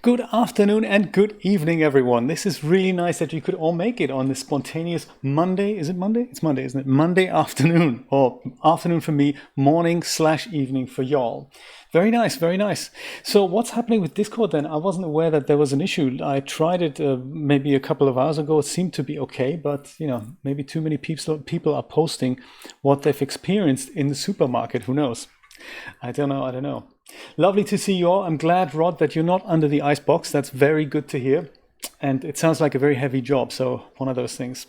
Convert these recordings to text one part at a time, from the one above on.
Good afternoon and good evening, everyone. This is really nice that you could all make it on this spontaneous Monday. Is it Monday? It's Monday, isn't it? Monday afternoon, or afternoon for me, morning/evening for y'all. Very nice, very nice. So what's happening with Discord then? I wasn't aware that there was an issue. I tried it maybe a couple of hours ago. It seemed to be okay, but maybe too many people are posting what they've experienced in the supermarket. Who knows? I don't know. Lovely to see you all. I'm glad, Rod, that you're not under the icebox. That's very good to hear. And it sounds like a very heavy job. So one of those things.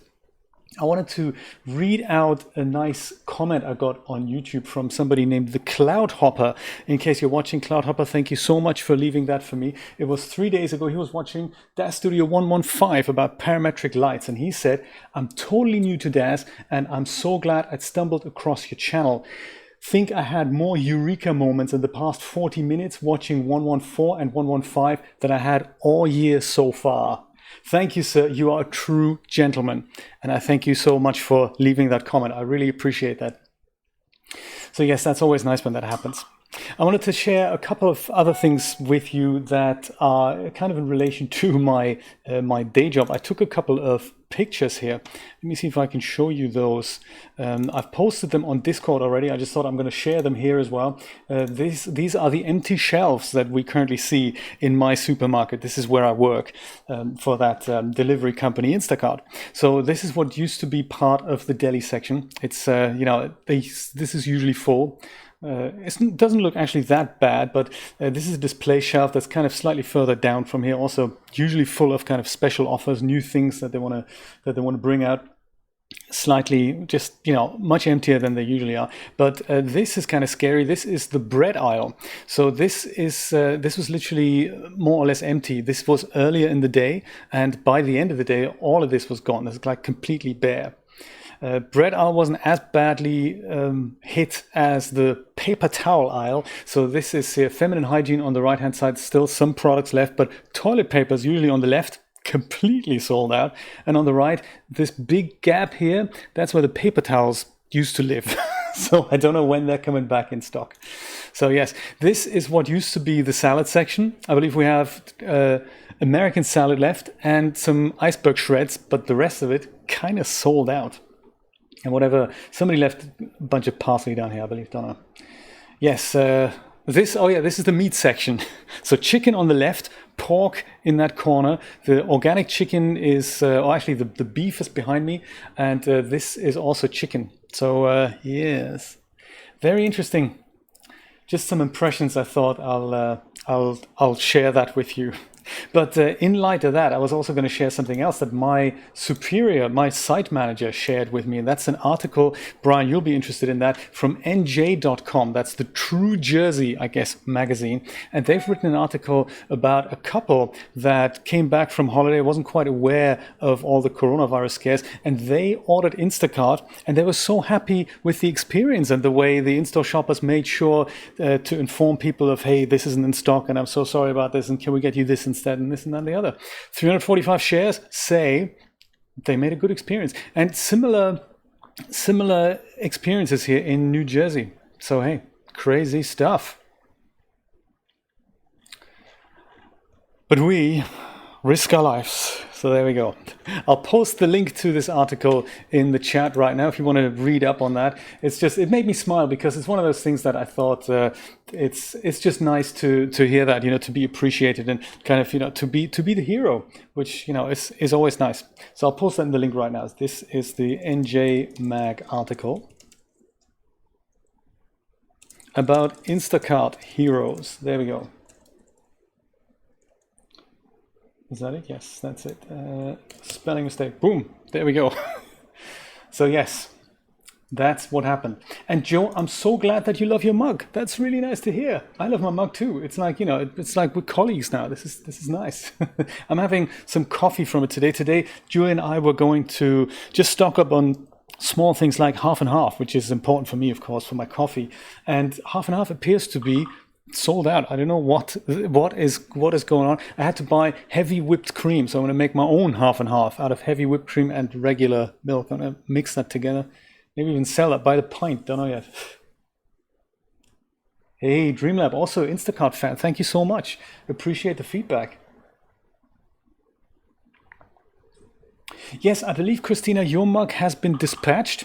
I wanted to read out a nice comment I got on YouTube from somebody named the Cloud Hopper. In case you're watching, Cloud Hopper, thank you so much for leaving that for me. It was 3 days ago. He was watching DAZ Studio 115 about parametric lights. And he said, I'm totally new to DAZ and I'm so glad I stumbled across your channel. Think I had more eureka moments in the past 40 minutes watching 114 and 115 than I had all year so far. Thank you, sir. You are a true gentleman. And I thank you so much for leaving that comment. I really appreciate that. So yes, that's always nice when that happens. I wanted to share a couple of other things with you that are kind of in relation to my day job. I took a couple of pictures here. Let me see if I can show you those. I've posted them on Discord already. I just thought I'm going to share them here as well. These are the empty shelves that we currently see in my supermarket. This is where I work for that delivery company, Instacart. So this is what used to be part of the deli section. It's this is usually full. It doesn't look actually that bad, but this is a display shelf that's kind of slightly further down from here. Also, usually full of kind of special offers, new things that they want to bring out. Slightly, just much emptier than they usually are. But this is kind of scary. This is the bread aisle. So this was literally more or less empty. This was earlier in the day, and by the end of the day, all of this was gone. It's like completely bare. Bread aisle wasn't as badly hit as the paper towel aisle. So this is feminine hygiene on the right hand side, still some products left, but toilet paper is usually on the left, completely sold out. And on the right, this big gap here, that's where the paper towels used to live. So I don't know when they're coming back in stock. So yes, this is what used to be the salad section. I believe we have American salad left and some iceberg shreds, but the rest of it kind of sold out. And whatever, somebody left a bunch of parsley down here, I believe, don't know. Yes, this is the meat section. So chicken on the left, pork in that corner. The organic chicken is, actually the beef is behind me, and this is also chicken. So yes, very interesting. Just some impressions. I thought I'll share that with you. But in light of that, I was also going to share something else that my superior, my site manager, shared with me. And that's an article, Brian, you'll be interested in that, from NJ.com. That's the True Jersey, I guess, magazine. And they've written an article about a couple that came back from holiday, wasn't quite aware of all the coronavirus scares. And they ordered Instacart. And they were so happy with the experience and the way the in-store shoppers made sure to inform people of, hey, this isn't in stock and I'm so sorry about this. And can we get you this instead, and this and that and the other. 345 shares say they made a good experience, and similar experiences here in New Jersey. So hey, crazy stuff. But we risk our lives. So there we go. I'll post the link to this article in the chat right now if you want to read up on that. It made me smile because it's one of those things that I thought it's just nice to hear that, to be appreciated and kind of, to be the hero, which, is always nice. So I'll post that in the link right now. This is the NJ Mag article about Instacart heroes. There we go. Is that it? Yes, that's it. Spelling mistake. Boom. There we go. So yes, that's what happened. And Joe, I'm so glad that you love your mug. That's really nice to hear. I love my mug too. It's like, it's like we're colleagues now. This is nice. I'm having some coffee from it today. Today, Julie and I were going to just stock up on small things like half and half, which is important for me, of course, for my coffee. And half and half appears to be sold out. I don't know what is going on. I had to buy heavy whipped cream, so I'm going to make my own half and half out of heavy whipped cream and regular milk. I'm going to mix that together. Maybe even sell it by the pint. Don't know yet. Hey, Dreamlab, also Instacart fan. Thank you so much. Appreciate the feedback. Yes, I believe, Christina, your mug has been dispatched.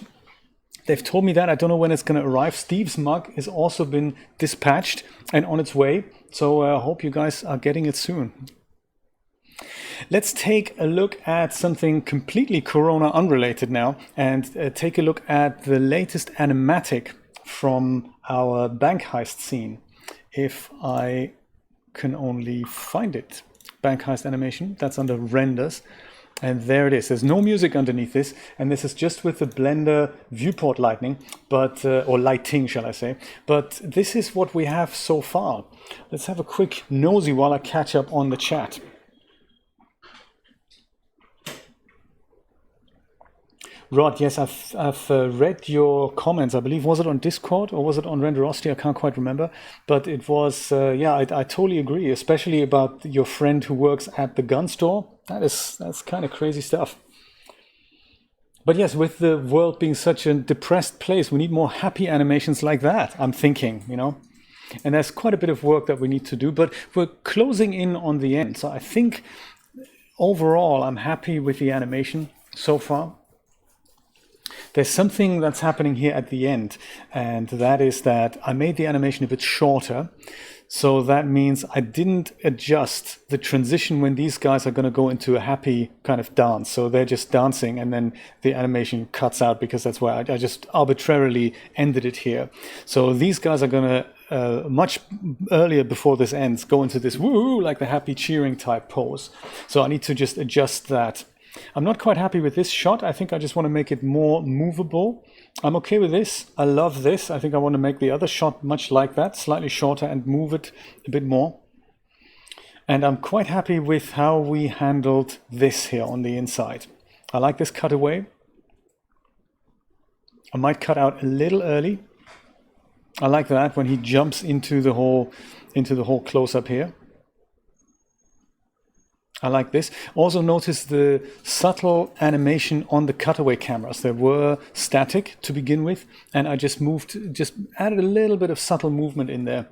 They've told me that. I don't know when it's going to arrive. Steve's mug has also been dispatched and on its way. So I hope you guys are getting it soon. Let's take a look at something completely Corona unrelated now and take a look at the latest animatic from our bank heist scene. If I can only find it. Bank heist animation, that's under renders. And there it is. There's no music underneath this, and this is just with the Blender viewport lighting, but or lighting, shall I say. But this is what we have so far. Let's have a quick nosy while I catch up on the chat. Rod, yes, I've read your comments. I believe, was it on Discord or was it on Renderosity? I can't quite remember. But it was, yeah, I totally agree, especially about your friend who works at the gun store. That's kind of crazy stuff. But yes, with the world being such a depressed place, we need more happy animations like that, I'm thinking, you know. And there's quite a bit of work that we need to do, but we're closing in on the end. So I think overall, I'm happy with the animation so far. There's something that's happening here at the end, and that is that I made the animation a bit shorter. So that means I didn't adjust the transition when these guys are going to go into a happy kind of dance. So they're just dancing and then the animation cuts out because that's why I just arbitrarily ended it here. So these guys are going to much earlier before this ends go into this woo, like the happy cheering type pose. So I need to just adjust that. I'm not quite happy with this shot. I think I just want to make it more movable. I'm okay with this. I love this. I think I want to make the other shot much like that, slightly shorter and move it a bit more. And I'm quite happy with how we handled this here on the inside. I like this cutaway. I might cut out a little early. I like that when he jumps into the whole close-up here. I like this. Also notice the subtle animation on the cutaway cameras. They were static to begin with, and I just added a little bit of subtle movement in there.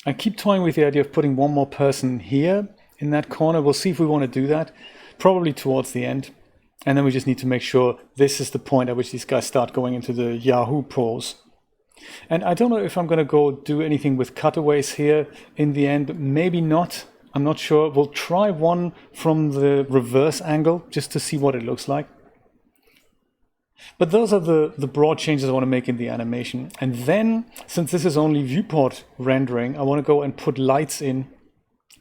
I keep toying with the idea of putting one more person here in that corner. We'll see if we want to do that, probably towards the end. And then we just need to make sure this is the point at which these guys start going into the Yahoo pose. And I don't know if I'm going to go do anything with cutaways here in the end. Maybe not. I'm not sure. We'll try one from the reverse angle just to see what it looks like. But those are the broad changes I want to make in the animation. And then, since this is only viewport rendering, I want to go and put lights in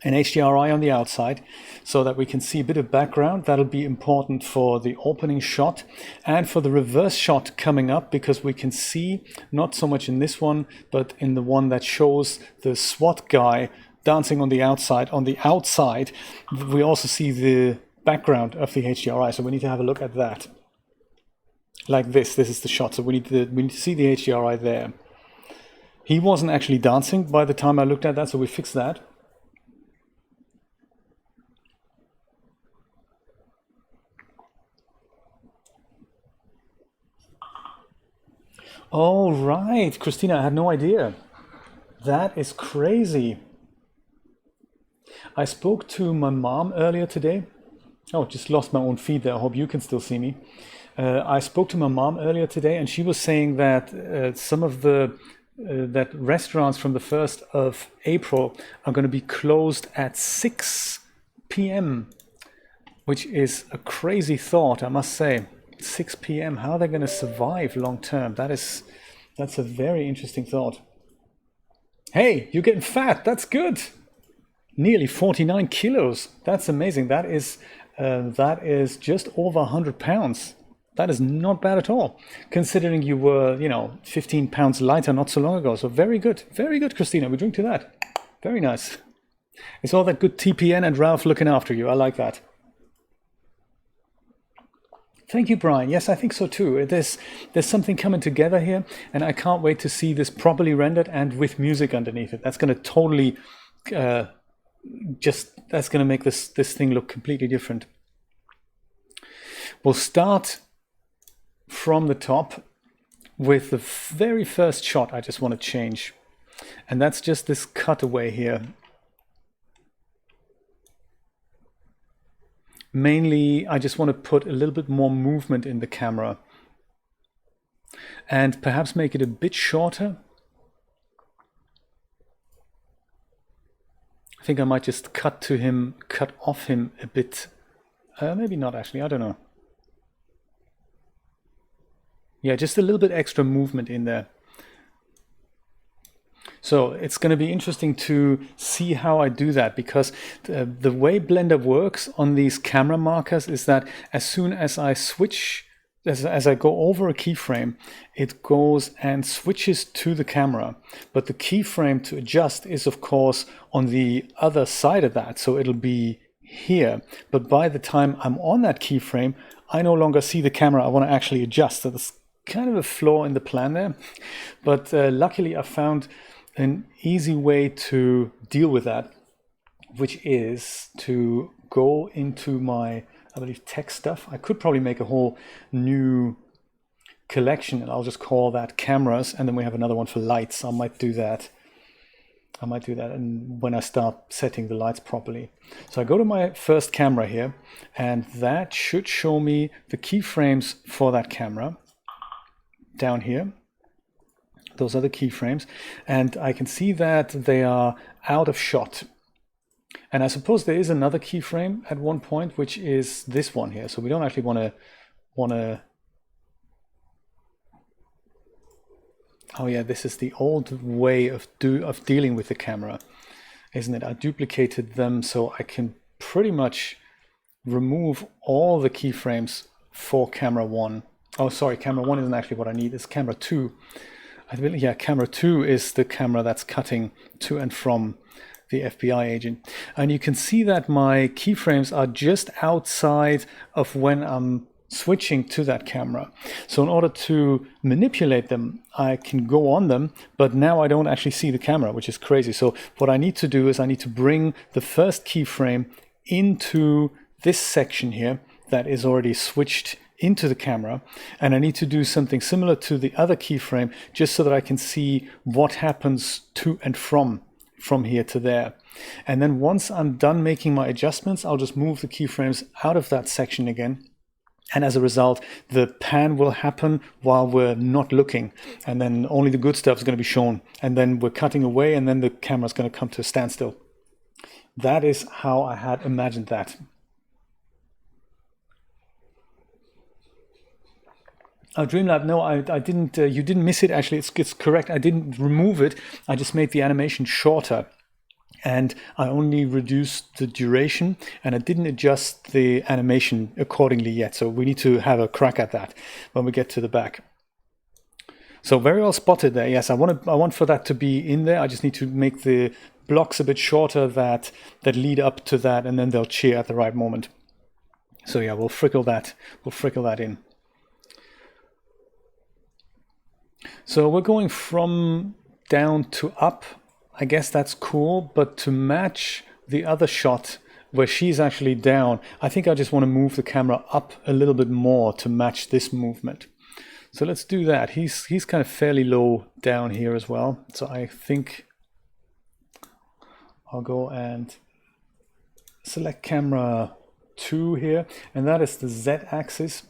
and HDRI on the outside so that we can see a bit of background. That'll be important for the opening shot and for the reverse shot coming up, because we can see, not so much in this one, but in the one that shows the SWAT guy dancing on the outside. On the outside, we also see the background of the HDRI, so we need to have a look at that. Like this is the shot, so we need to see the HDRI there. He wasn't actually dancing by the time I looked at that, so we fixed that. Oh, right. Christina, I had no idea. That is crazy. I spoke to my mom earlier today. Oh, just lost my own feed there. I hope you can still see me. I spoke to my mom earlier today, and she was saying that some of that restaurants from the 1st of April are going to be closed at 6 p.m., which is a crazy thought, I must say. 6 p.m. How are they going to survive long term? That's a very interesting thought. Hey, you're getting fat. That's good. Nearly 49 kilos. That's amazing. That is just over 100 pounds. That is not bad at all, considering you were, 15 pounds lighter not so long ago. So very good, Christina. We drink to that. Very nice. It's all that good TPN and Ralph looking after you. I like that. Thank you, Brian. Yes, I think so too. There's something coming together here, and I can't wait to see this properly rendered and with music underneath it. That's going to totally, that's going to make this thing look completely different. We'll start from the top with the very first shot I just want to change, and that's just this cutaway here. Mainly, I just want to put a little bit more movement in the camera and perhaps make it a bit shorter. I think I might just cut off him a bit. Maybe not actually, I don't know. Yeah, just a little bit extra movement in there. So it's going to be interesting to see how I do that, because the way Blender works on these camera markers is that as soon as I switch, as I go over a keyframe, it goes and switches to the camera. But the keyframe to adjust is, of course, on the other side of that. So it'll be here. But by the time I'm on that keyframe, I no longer see the camera I want to actually adjust. So that's kind of a flaw in the plan there. But luckily, I found an easy way to deal with that, which is to go into my, I believe, tech stuff. I could probably make a whole new collection, and I'll just call that cameras, and then we have another one for lights. I might do that. And when I start setting the lights properly. So I go to my first camera here, and that should show me the keyframes for that camera down here. Those are the keyframes, and I can see that they are out of shot. And I suppose there is another keyframe at one point, which is this one here. So we don't actually want to. Oh yeah, this is the old way of dealing with the camera, isn't it? I duplicated them so I can pretty much remove all the keyframes for camera 1. Oh, sorry, camera 1 isn't actually what I need. It's camera 2. I believe, yeah, camera 2 is the camera that's cutting to and from the FBI agent. And you can see that my keyframes are just outside of when I'm switching to that camera. So in order to manipulate them, I can go on them, but now I don't actually see the camera, which is crazy. So what I need to do is I need to bring the first keyframe into this section here that is already switched into the camera, and I need to do something similar to the other keyframe just so that I can see what happens to and from here to there. And then once I'm done making my adjustments, I'll just move the keyframes out of that section again. And as a result, the pan will happen while we're not looking, and then only the good stuff is going to be shown. And then we're cutting away, and then the camera's going to come to a standstill. That is how I had imagined that. Oh, Dreamlab, no, I didn't. You didn't miss it. Actually, it's correct. I didn't remove it. I just made the animation shorter, and I only reduced the duration, and I didn't adjust the animation accordingly yet. So we need to have a crack at that when we get to the back. So very well spotted there. Yes, I want for that to be in there. I just need to make the blocks a bit shorter that lead up to that, and then they'll cheer at the right moment. So yeah, we'll frickle that in. So we're going from down to up. I guess that's cool, but to match the other shot where she's actually down, I think I just want to move the camera up a little bit more to match this movement. So let's do that. He's kind of fairly low down here as well. So I think I'll go and select camera 2 here, and that is the Z axis.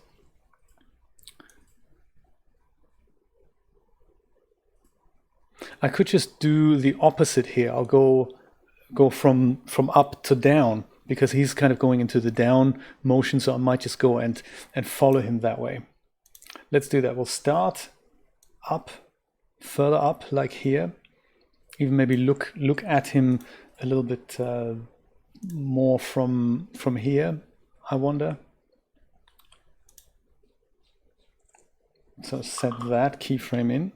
I could just do the opposite here. I'll go from up to down, because he's kind of going into the down motion, so I might just go and follow him that way. Let's do that. We'll start up, further up, like here. Even maybe look at him a little bit more from here, I wonder. So set that keyframe in.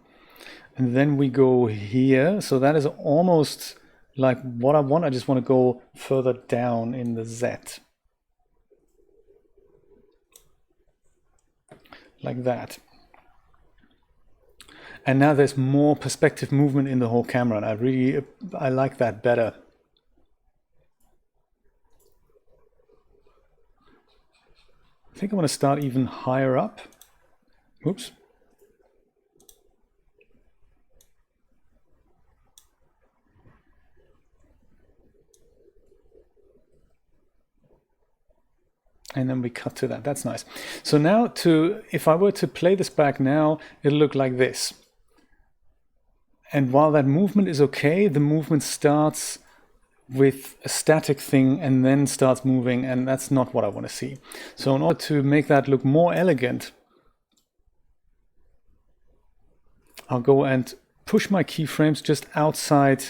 And then we go here. So that is almost like what I want. I just want to go further down in the Z. Like that. And now there's more perspective movement in the whole camera, and I like that better. I think I want to start even higher up. Oops. And then we cut to that. That's nice. So now if I were to play this back now, it'll look like this. And while that movement is okay, the movement starts with a static thing and then starts moving, and that's not what I want to see. So in order to make that look more elegant, I'll go and push my keyframes just outside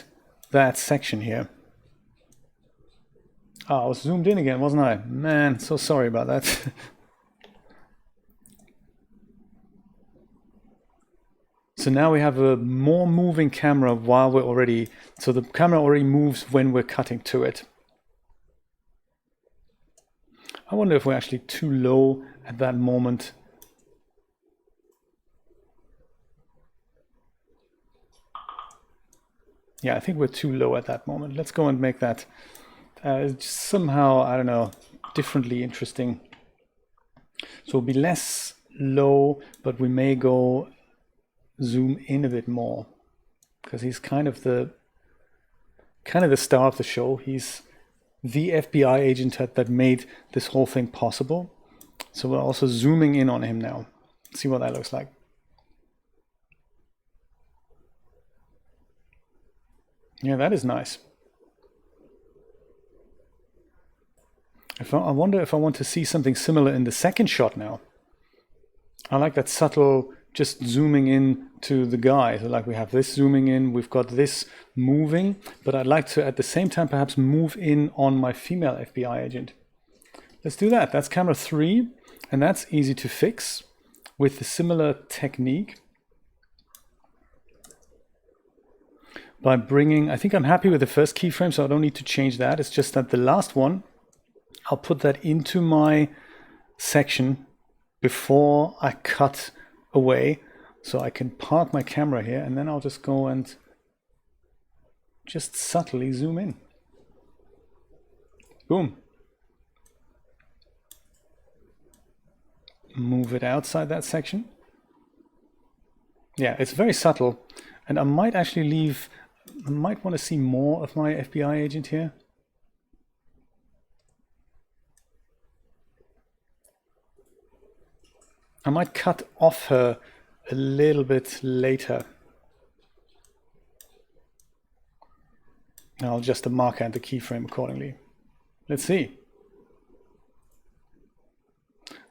that section here. Oh, I was zoomed in again, wasn't I? Man, so sorry about that. So now we have a more moving camera while we're already, so the camera already moves when we're cutting to it. I wonder if we're actually too low at that moment. Yeah, I think we're too low at that moment. Let's go and make that somehow, I don't know, differently interesting. So it'll be less low, but we may go zoom in a bit more because he's kind of the star of the show. He's the FBI agent that made this whole thing possible. So we're also zooming in on him now. See what that looks like. Yeah, that is nice. I wonder if I want to see something similar in the second shot now. I like that subtle just zooming in to the guy. So like we have this zooming in, we've got this moving, but I'd like to at the same time perhaps move in on my female FBI agent. Let's do that. That's camera 3, and that's easy to fix with a similar technique. By bringing, I think I'm happy with the first keyframe, so I don't need to change that. It's just that the last one, I'll put that into my section before I cut away, so I can park my camera here, and then I'll just go and just subtly zoom in. Boom. Move it outside that section. Yeah, it's very subtle, and I might actually I might want to see more of my FBI agent here. I might cut off her a little bit later. And I'll adjust the marker and the keyframe accordingly. Let's see.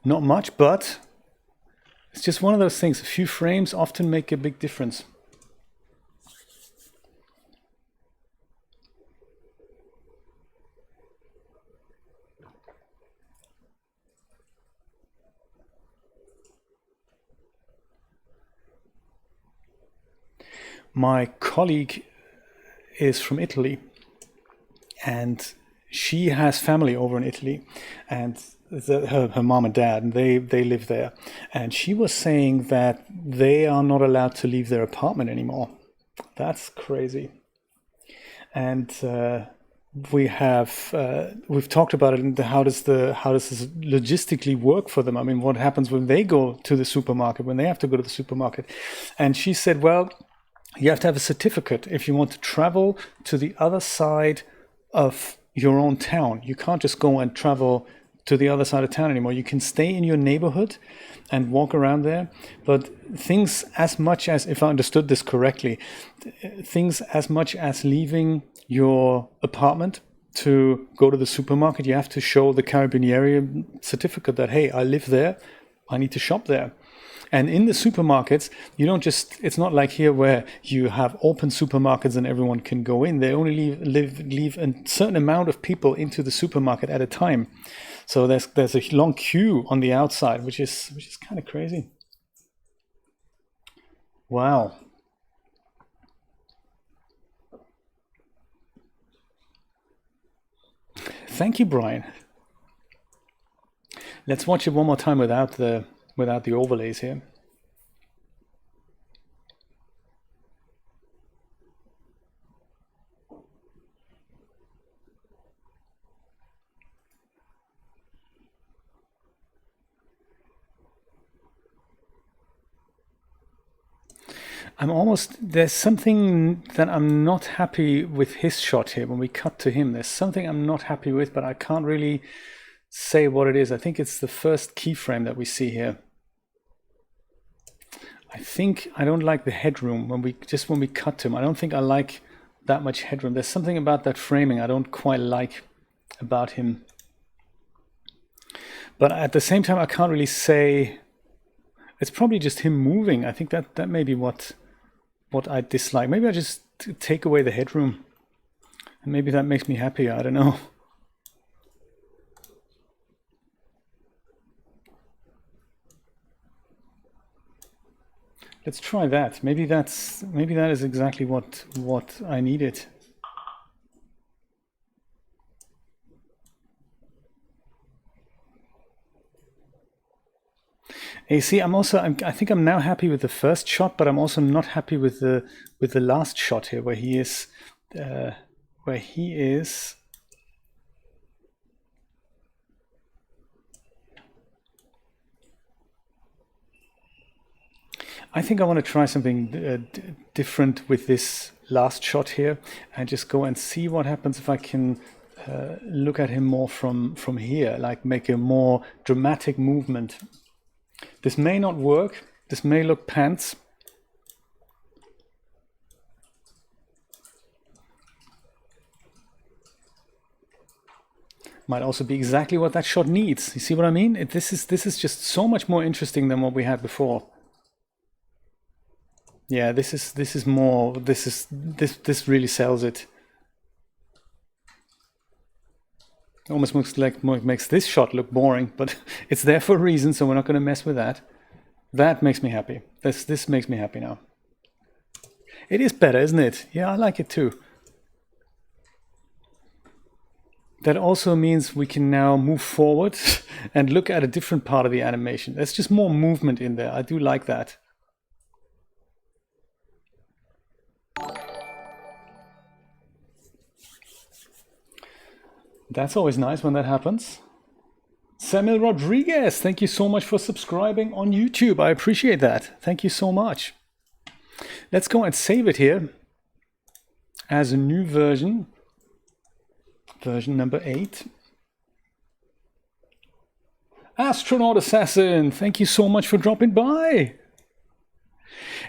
Not much, but it's just one of those things. A few frames often make a big difference. My colleague is from Italy, and she has family over in Italy, and her mom and dad, and they live there. And she was saying that they are not allowed to leave their apartment anymore. That's crazy. And we've talked about it, and how does this logistically work for them? I mean, what happens when they go to the supermarket, when they have to go to the supermarket? And she said, well, you have to have a certificate if you want to travel to the other side of your own town. You can't just go and travel to the other side of town anymore. You can stay in your neighborhood and walk around there, but things as much as, if I understood this correctly, things as much as leaving your apartment to go to the supermarket, you have to show the Carabinieri certificate that, hey, I live there, I need to shop there. And in the supermarkets, you don't just, it's not like here where you have open supermarkets and everyone can go in. They only leave a certain amount of people into the supermarket at a time. So there's a long queue on the outside, which is kind of crazy. Wow. Thank you, Brian. Let's watch it one more time without the overlays here. There's something that I'm not happy with his shot here. When we cut to him, there's something I'm not happy with, but I can't really say what it is. I think it's the first keyframe that we see here. I think I don't like the headroom when we cut to him. I don't think I like that much headroom. There's something about that framing I don't quite like about him. But at the same time, I can't really say. It's probably just him moving. I think that may be what I dislike. Maybe I just take away the headroom, and maybe that makes me happier. I don't know. Let's try that. Maybe that is exactly what I needed. Hey, see, I think I'm now happy with the first shot, but I'm also not happy with the last shot here, where he is. I think I want to try something different with this last shot here, and just go and see what happens if I can look at him more from here, like make a more dramatic movement. This may not work. This may look pants. Might also be exactly what that shot needs. You see what I mean? This is just so much more interesting than what we had before. Yeah, this really sells it. Almost looks like makes this shot look boring, but it's there for a reason, so we're not going to mess with that. That makes me happy. This makes me happy now. It is better, isn't it? Yeah, I like it too. That also means we can now move forward and look at a different part of the animation. There's just more movement in there. I do like that. That's always nice when that happens. Samuel Rodriguez, thank you so much for subscribing on YouTube. I appreciate that. Thank you so much. Let's go and save it here as a new version. Version number 8. Astronaut Assassin, thank you so much for dropping by.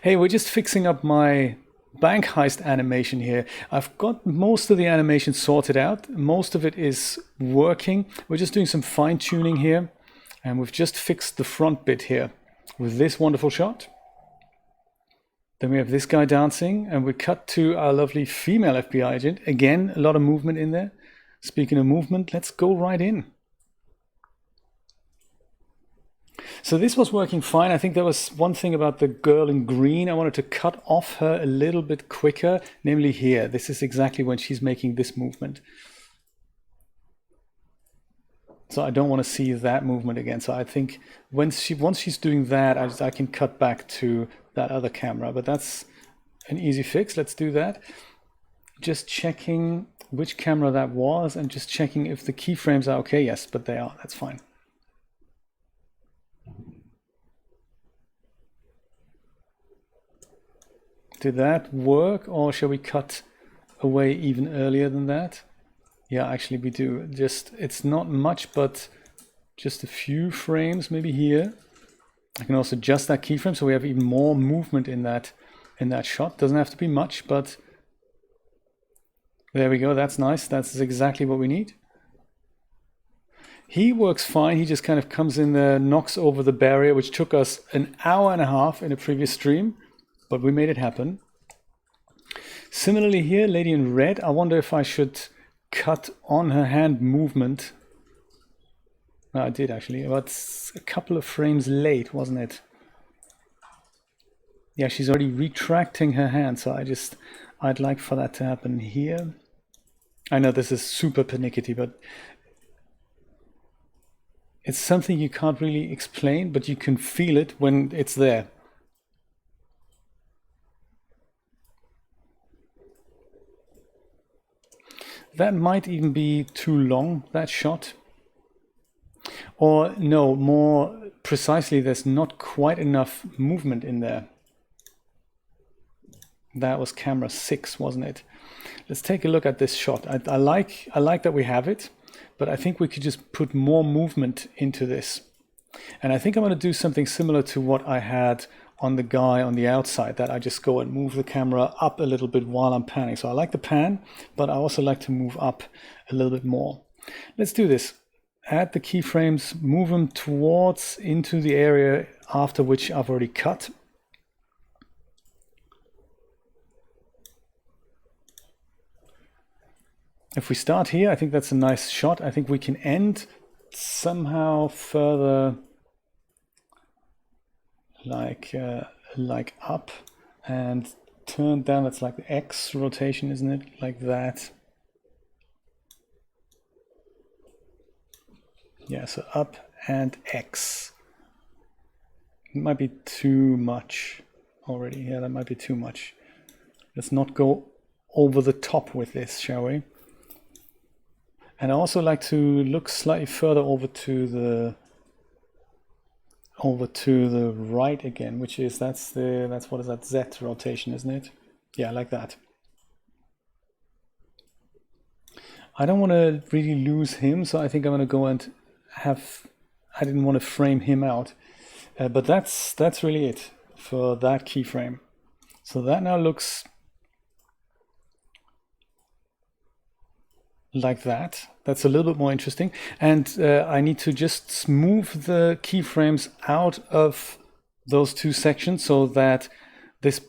Hey, we're just fixing up my bank heist animation here. I've got most of the animation sorted out. Most of it is working. We're just doing some fine tuning here, and we've just fixed the front bit here with this wonderful shot. Then we have this guy dancing, and we cut to our lovely female FBI agent. Again, a lot of movement in there. Speaking of movement, let's go right in. So this was working fine. I think there was one thing about the girl in green. I wanted to cut off her a little bit quicker, namely here. This is exactly when she's making this movement. So I don't want to see that movement again. So I think once she's doing that, I can cut back to that other camera. But that's an easy fix. Let's do that. Just checking which camera that was and just checking if the keyframes are okay. Yes, but they are. That's fine. Did that work, or shall we cut away even earlier than that? Yeah, actually we do. It's not much, but just a few frames maybe here. I can also adjust that keyframe so we have even more movement in that shot. Doesn't have to be much, but there we go. That's nice. That's exactly what we need. He works fine. He just kind of comes in there, knocks over the barrier, which took us an hour and a half in a previous stream. But we made it happen. Similarly here, lady in red, I wonder if I should cut on her hand movement. No, I did actually, but a couple of frames late, wasn't it? Yeah, she's already retracting her hand, so I'd like for that to happen here. I know this is super pernickety, but it's something you can't really explain, but you can feel it when it's there. That might even be too long, that shot. Or no, more precisely, there's not quite enough movement in there. That was camera 6, wasn't it? Let's take a look at this shot. I like that we have it. but I think we could just put more movement into this. And I think I'm going to do something similar to what I had on the guy on the outside, that I just go and move the camera up a little bit while I'm panning. So I like the pan, but I also like to move up a little bit more. Let's do this. Add the keyframes, move them towards into the area after which I've already cut. If we start here, I think that's a nice shot. I think we can end somehow further like up and turn down. That's like the X rotation, isn't it? Like that. Yeah, so up and X. It might be too much already. Yeah, that might be too much. Let's not go over the top with this, shall we? And I also like to look slightly further over to the right again, which is that's what is that, Z rotation, isn't it? Yeah, like that. I don't want to really lose him, so I think I'm going to go and have. I didn't want to frame him out, but that's really it for that keyframe. So that now looks like that. That's a little bit more interesting. And I need to just move the keyframes out of those two sections so that this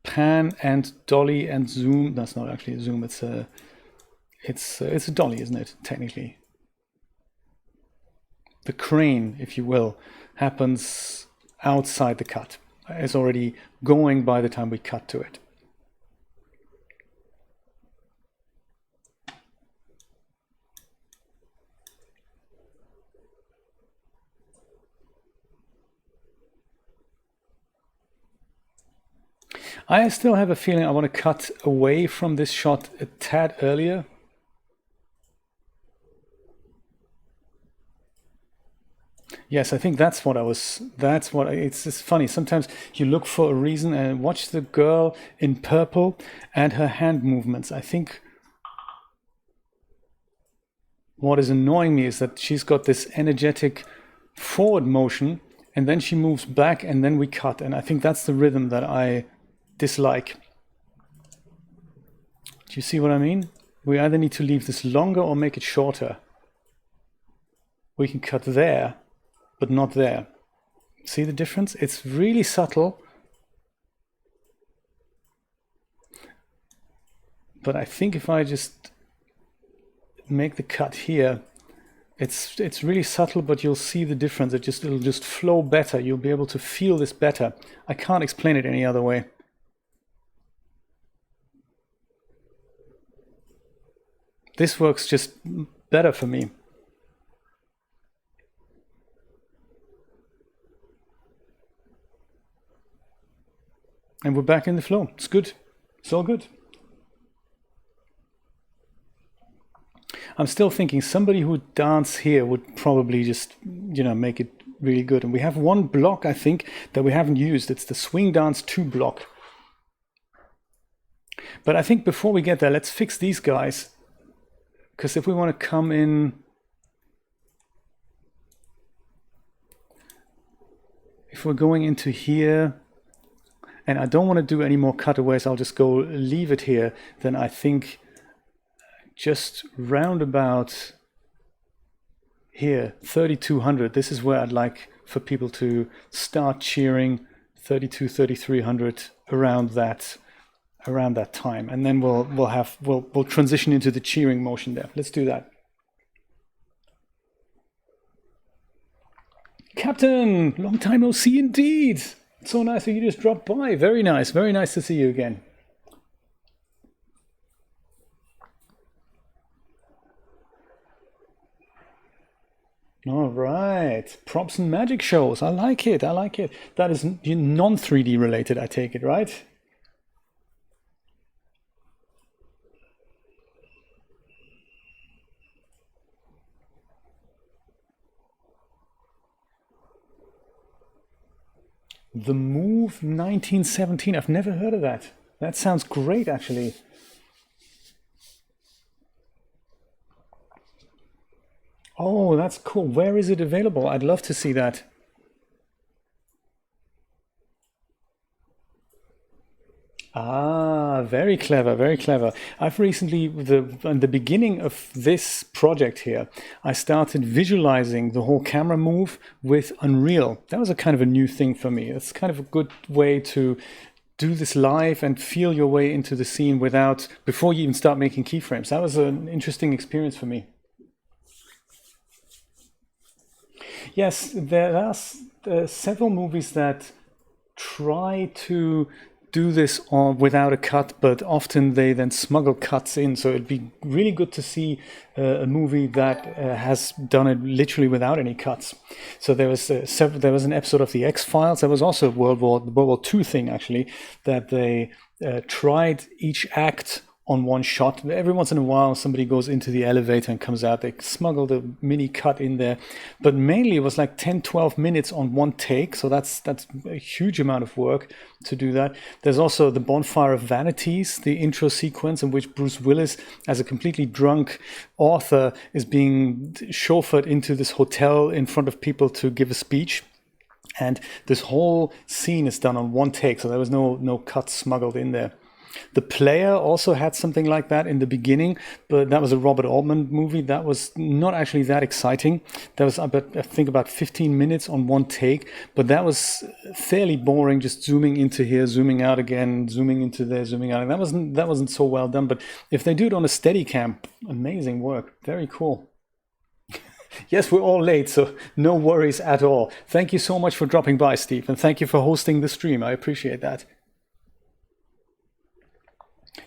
pan and dolly and zoom, that's not actually a zoom, it's a dolly, isn't it, technically? The crane, if you will, happens outside the cut. It's already going by the time we cut to it. I still have a feeling I want to cut away from this shot a tad earlier. Yes, I think that's what it's just funny. Sometimes you look for a reason and watch the girl in purple and her hand movements. I think what is annoying me is that she's got this energetic forward motion and then she moves back and then we cut. And I think that's the rhythm that I dislike. Do you see what I mean? We either need to leave this longer or make it shorter. We can cut there, but not there. See the difference? It's really subtle. But I think if I just make the cut here, it's really subtle, but you'll see the difference. It'll just flow better. You'll be able to feel this better. I can't explain it any other way. This works just better for me. And we're back in the flow. It's good. It's all good. I'm still thinking somebody who would dance here would probably just, make it really good. And we have one block, I think, that we haven't used. It's the Swing Dance 2 block. But I think before we get there, let's fix these guys. Because if we want to come in, if we're going into here, and I don't want to do any more cutaways, I'll just go leave it here, then I think just round about here, 3200, this is where I'd like for people to start cheering, 32, 3300, around that time, and then we'll transition into the cheering motion there. Let's do that. Captain, long time no see indeed. It's so nice that you just dropped by. Very nice to see you again. All right, props and magic shows. I like it. That is non-3D related, I take it, right? The Move 1917. I've never heard of that. That sounds great, actually. Oh, that's cool. Where is it available? I'd love to see that. Ah, very clever, very clever. I've recently, in the beginning of this project here, I started visualizing the whole camera move with Unreal. That was a kind of a new thing for me. It's kind of a good way to do this live and feel your way into the scene without, before you even start making keyframes. That was an interesting experience for me. Yes, there are several movies that try to do this on without a cut, but often they then smuggle cuts in. So it'd be really good to see a movie that has done it literally without any cuts. So there was there was an episode of the X-Files. There was also a World War II thing actually, that they tried each act on one shot. Every once in a while, somebody goes into the elevator and comes out. They smuggled a mini cut in there, but mainly it was like 10, 12 minutes on one take. So that's a huge amount of work to do that. There's also the Bonfire of Vanities, the intro sequence in which Bruce Willis, as a completely drunk author, is being chauffeured into this hotel in front of people to give a speech. And this whole scene is done on one take. So there was no cuts smuggled in there. The Player also had something like that in the beginning, but that was a Robert Altman movie. That was not actually that exciting. That was, I think, about 15 minutes on one take, but that was fairly boring, just zooming into here, zooming out again, zooming into there, zooming out. And that wasn't so well done, but if they do it on a Steadicam, amazing work. Very cool. Yes, we're all late, so no worries at all. Thank you so much for dropping by, Steve, and thank you for hosting the stream. I appreciate that.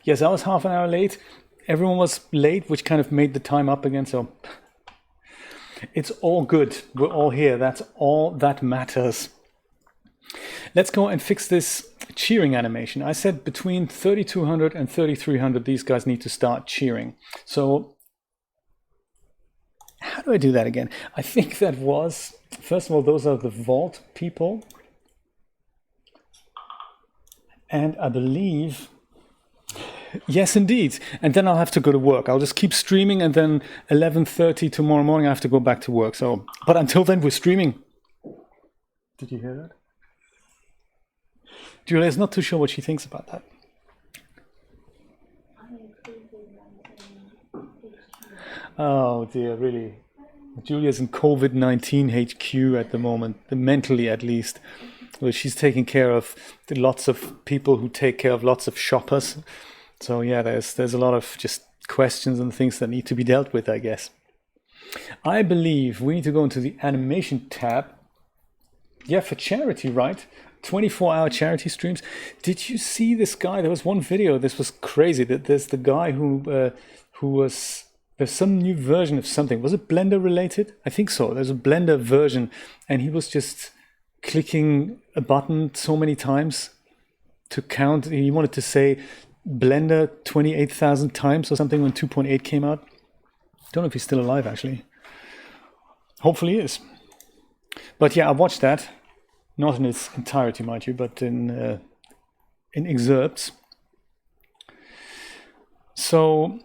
Yes, I was half an hour late. Everyone was late, which kind of made the time up again. So it's all good. We're all here. That's all that matters. Let's go and fix this cheering animation. I said between 3200 and 3300, these guys need to start cheering. So how do I do that again? I think that was, first of all, those are the vault people. And I believe... Yes, indeed. And then I'll have to go to work. I'll just keep streaming, and then 11:30 tomorrow morning I have to go back to work. So, but until then, we're streaming. Did you hear that? Julia's not too sure what she thinks about that. Oh dear, really? Julia's in COVID-19 HQ at the moment, mentally at least. Well, she's taking care of lots of people who take care of lots of shoppers. So yeah, there's a lot of just questions and things that need to be dealt with, I guess. I believe we need to go into the animation tab. Yeah, for charity, right? 24-hour charity streams. Did you see this guy? There was one video. This was crazy. That there's the guy who was. There's some new version of something. Was it Blender related? I think so. There's a Blender version, and he was just clicking a button so many times to count. He wanted to say Blender 28,000 times or something when 2.8 came out. Don't know if he's still alive, actually. Hopefully he is. But yeah, I watched that. Not in its entirety, mind you, but in excerpts. So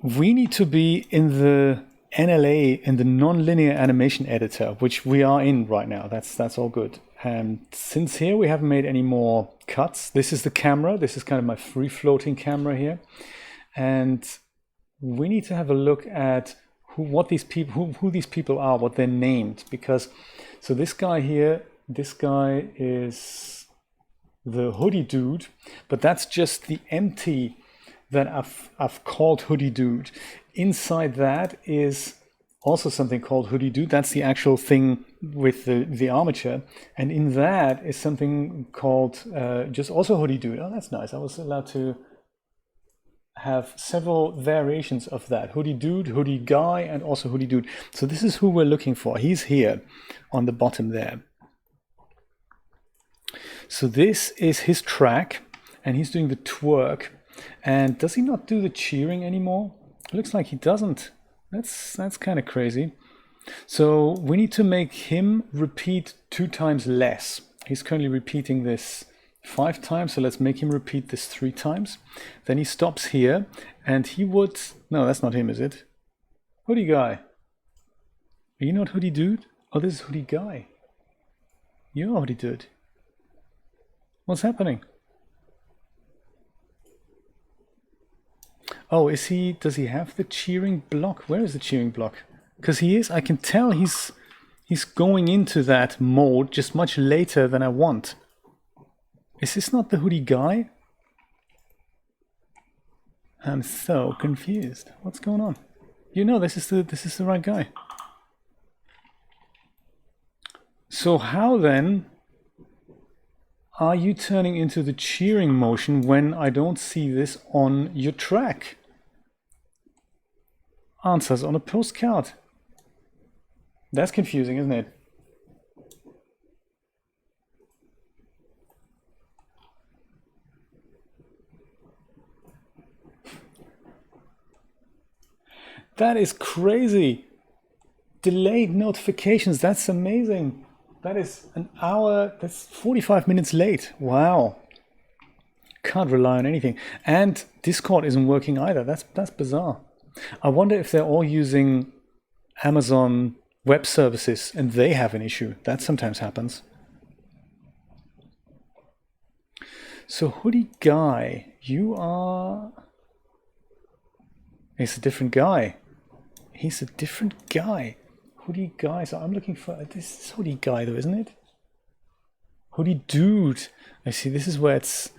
we need to be in the NLA, in the non-linear animation editor, which we are in right now. That's all good. And since here we haven't made any more cuts, this is the camera. This is kind of my free-floating camera here. And we need to have a look at who these people are, what they're named. Because, so this guy here, this guy is the hoodie dude, but that's just the empty that I've called hoodie dude. Inside that is also something called hoodie dude. That's the actual thing with the armature. And in that is something called just also hoodie dude. Oh, that's nice. I was allowed to have several variations of that. Hoodie dude, hoodie guy, and also hoodie dude. So this is who we're looking for. He's here on the bottom there. So this is his track, and he's doing the twerk. And does he not do the cheering anymore? It looks like he doesn't. That's kind of crazy. So we need to make him repeat 2 times less. He's currently repeating this 5 times, so let's make him repeat this 3 times. Then he stops here, and he would... No, that's not him, is it? Hoodie guy. Are you not hoodie dude? Oh, this is hoodie guy. You're hoodie dude. What's happening? Oh, is he, does he have the cheering block? Where is the cheering block? Because he is, I can tell he's going into that mode just much later than I want. Is this not the hoodie guy? I'm so confused. What's going on? You know, this is the right guy. So how then are you turning into the cheering motion when I don't see this on your track? Answers on a postcard. That's confusing, isn't it? That is crazy. Delayed notifications, that's amazing. That is an hour, that's 45 minutes late. Wow. Can't rely on anything. And Discord isn't working either. That's bizarre. I wonder if they're all using Amazon Web Services and they have an issue. That sometimes happens. So hoodie guy, you are... He's a different guy. He's a different guy. Hoodie guy, so I'm looking for... This is hoodie guy though, isn't it? Hoodie dude. I see, this is where it's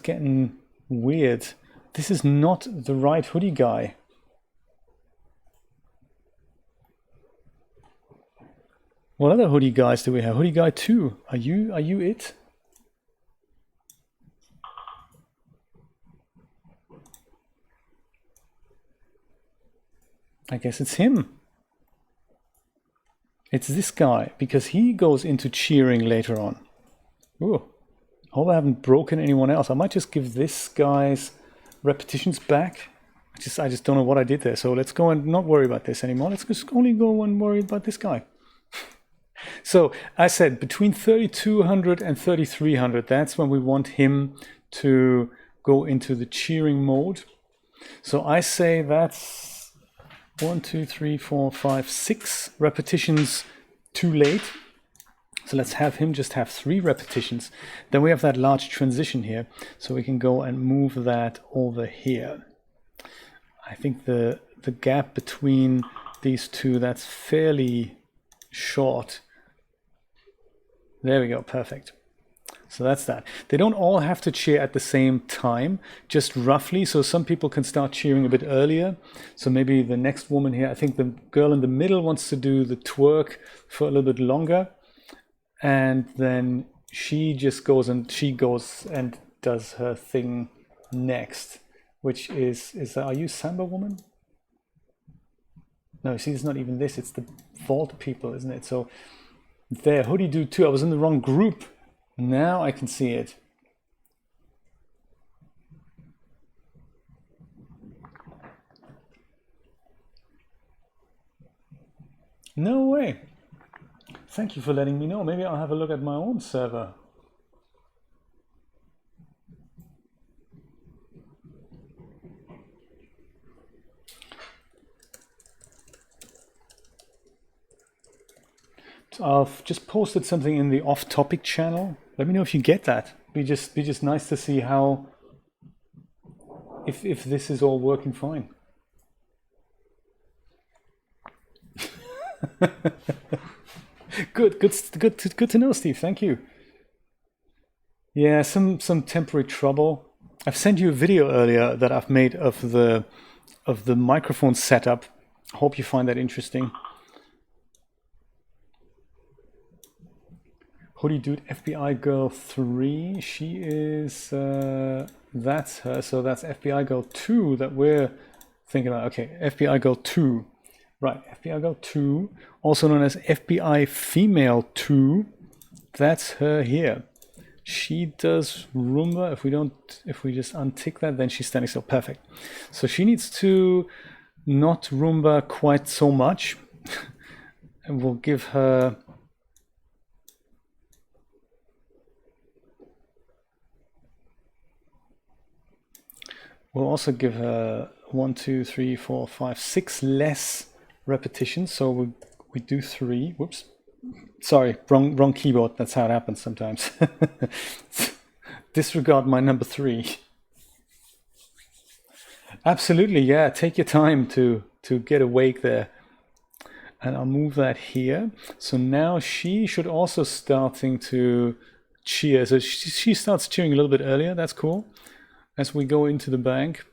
getting weird. This is not the right hoodie guy. What other hoodie guys do we have? Hoodie guy 2. Are you it? I guess it's him. It's this guy, because he goes into cheering later on. Ooh. Hope I haven't broken anyone else. I might just give this guy's repetitions back. I just don't know what I did there. So let's go and not worry about this anymore. Let's just only go and worry about this guy. So I said between 3200 and 3300, that's when we want him to go into the cheering mode. So I say that's 1, 2, 3, 4, 5, 6 repetitions too late. So let's have him just have 3 repetitions. Then we have that large transition here. So we can go and move that over here. I think the gap between these two, that's fairly short. There we go, perfect. So that's that. They don't all have to cheer at the same time, just roughly. So some people can start cheering a bit earlier. So maybe the next woman here, I think the girl in the middle wants to do the twerk for a little bit longer. And then she just goes and does her thing next, which is are you Samba woman? No, see, it's not even this, it's the vault people, isn't it? So there, hoodie dude 2, I was in the wrong group. Now I can see it. No way. Thank you for letting me know. Maybe I'll have a look at my own server. I've just posted something in the off-topic channel. Let me know if you get that. Be just nice to see how if this is all working fine. Good to know, Steve. Thank you. Yeah, some temporary trouble. I've sent you a video earlier that I've made of the microphone setup. Hope you find that interesting. Hoodie dude, FBI girl 3. She is that's her. So that's FBI girl 2 that we're thinking about. Okay, FBI girl 2. Right, FBI girl 2, also known as FBI female 2. That's her here. She does Roomba. If we just untick that, then she's standing still. Perfect. So she needs to not Roomba quite so much. And we'll give her... We'll also give her 1, 2, 3, 4, 5, 6 less repetitions. So We do 3. Whoops. Sorry, wrong keyboard. That's how it happens sometimes. Disregard my number 3. Absolutely, yeah. Take your time to get awake there. And I'll move that here. So now she should also starting to cheer. So she starts cheering a little bit earlier. That's cool. As we go into the bank.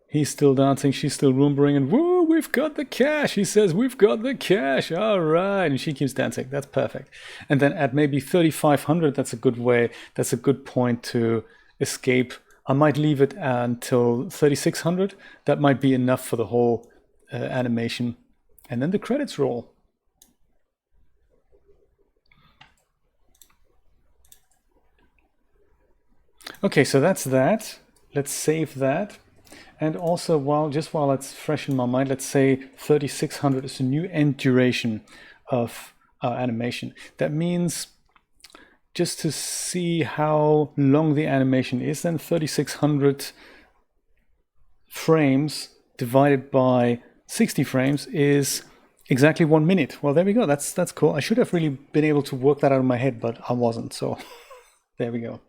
He's still dancing, she's still whimpering, and woo, we've got the cash. He says, we've got the cash. All right. And she keeps dancing. That's perfect. And then at maybe 3,500, that's a good way. That's a good point to escape. I might leave it until 3,600. That might be enough for the whole animation. And then the credits roll. Okay, so that's that. Let's save that. And also, while it's fresh in my mind, let's say 3,600 is a new end duration of our animation. That means, just to see how long the animation is, then 3,600 frames divided by 60 frames is exactly 1 minute. Well, there we go. That's cool. I should have really been able to work that out in my head, but I wasn't. So there we go.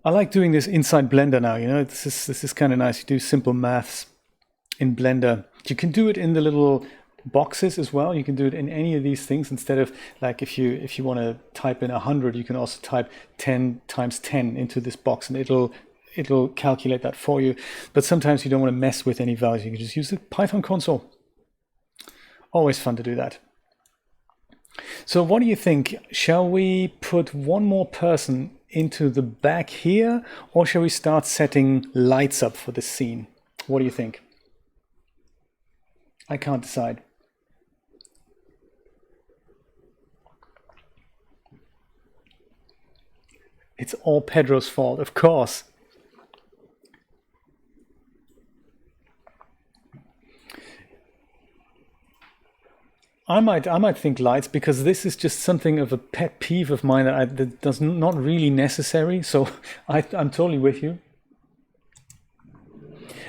I like doing this inside Blender now, you know, this is kind of nice. You do simple maths in Blender. You can do it in the little boxes as well. You can do it in any of these things instead of, like, if you want to type in 100, you can also type 10 times 10 into this box and it'll calculate that for you. But sometimes you don't want to mess with any values. You can just use the Python console. Always fun to do that. So what do you think? Shall we put one more person into the back here, or shall we start setting lights up for this scene? What do you think? I can't decide. It's all Pedro's fault, of course. I might think lights, because this is just something of a pet peeve of mine that does not really necessary. So I'm totally with you.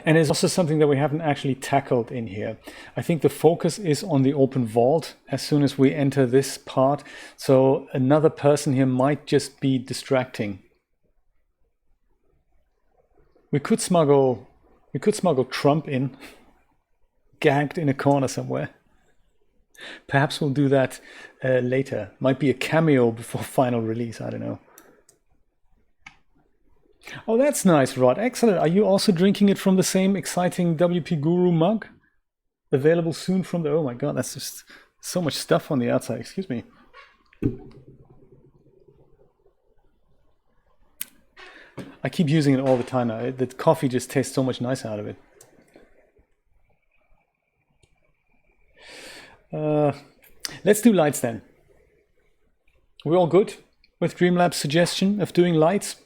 And it's also something that we haven't actually tackled in here. I think the focus is on the open vault as soon as we enter this part. So another person here might just be distracting. We could smuggle Trump in, gagged in a corner somewhere. Perhaps we'll do that later. Might be a cameo before final release. I don't know. Oh, that's nice, Rod. Excellent. Are you also drinking it from the same exciting WP Guru mug? Available soon from the... Oh my God, that's just so much stuff on the outside. Excuse me. I keep using it all the time now. The coffee just tastes so much nicer out of it. Let's do lights then. We're all good with Dreamlab's suggestion of doing lights?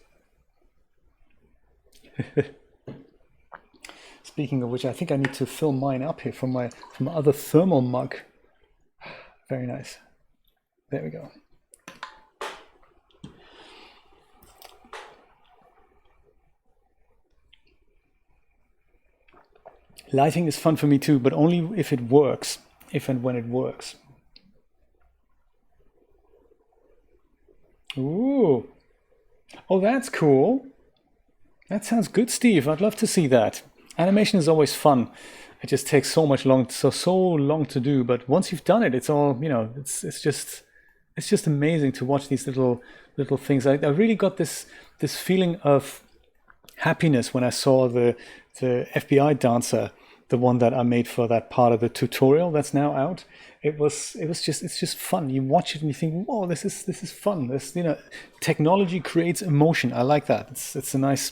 Speaking of which, I think I need to fill mine up here from my other thermal mug. Very nice. There we go. Lighting is fun for me too, but only if it works. If and when it works. Ooh. Oh, that's cool. That sounds good, Steve. I'd love to see that. Animation is always fun. It just takes so long to do, but once you've done it, it's all, you know, it's just amazing to watch these little things. I really got this feeling of happiness when I saw the FBI dancer, the one that I made for that part of the tutorial that's now out. It's just fun. You watch it and you think, whoa, this is fun. This, you know, technology creates emotion. I like that. It's nice.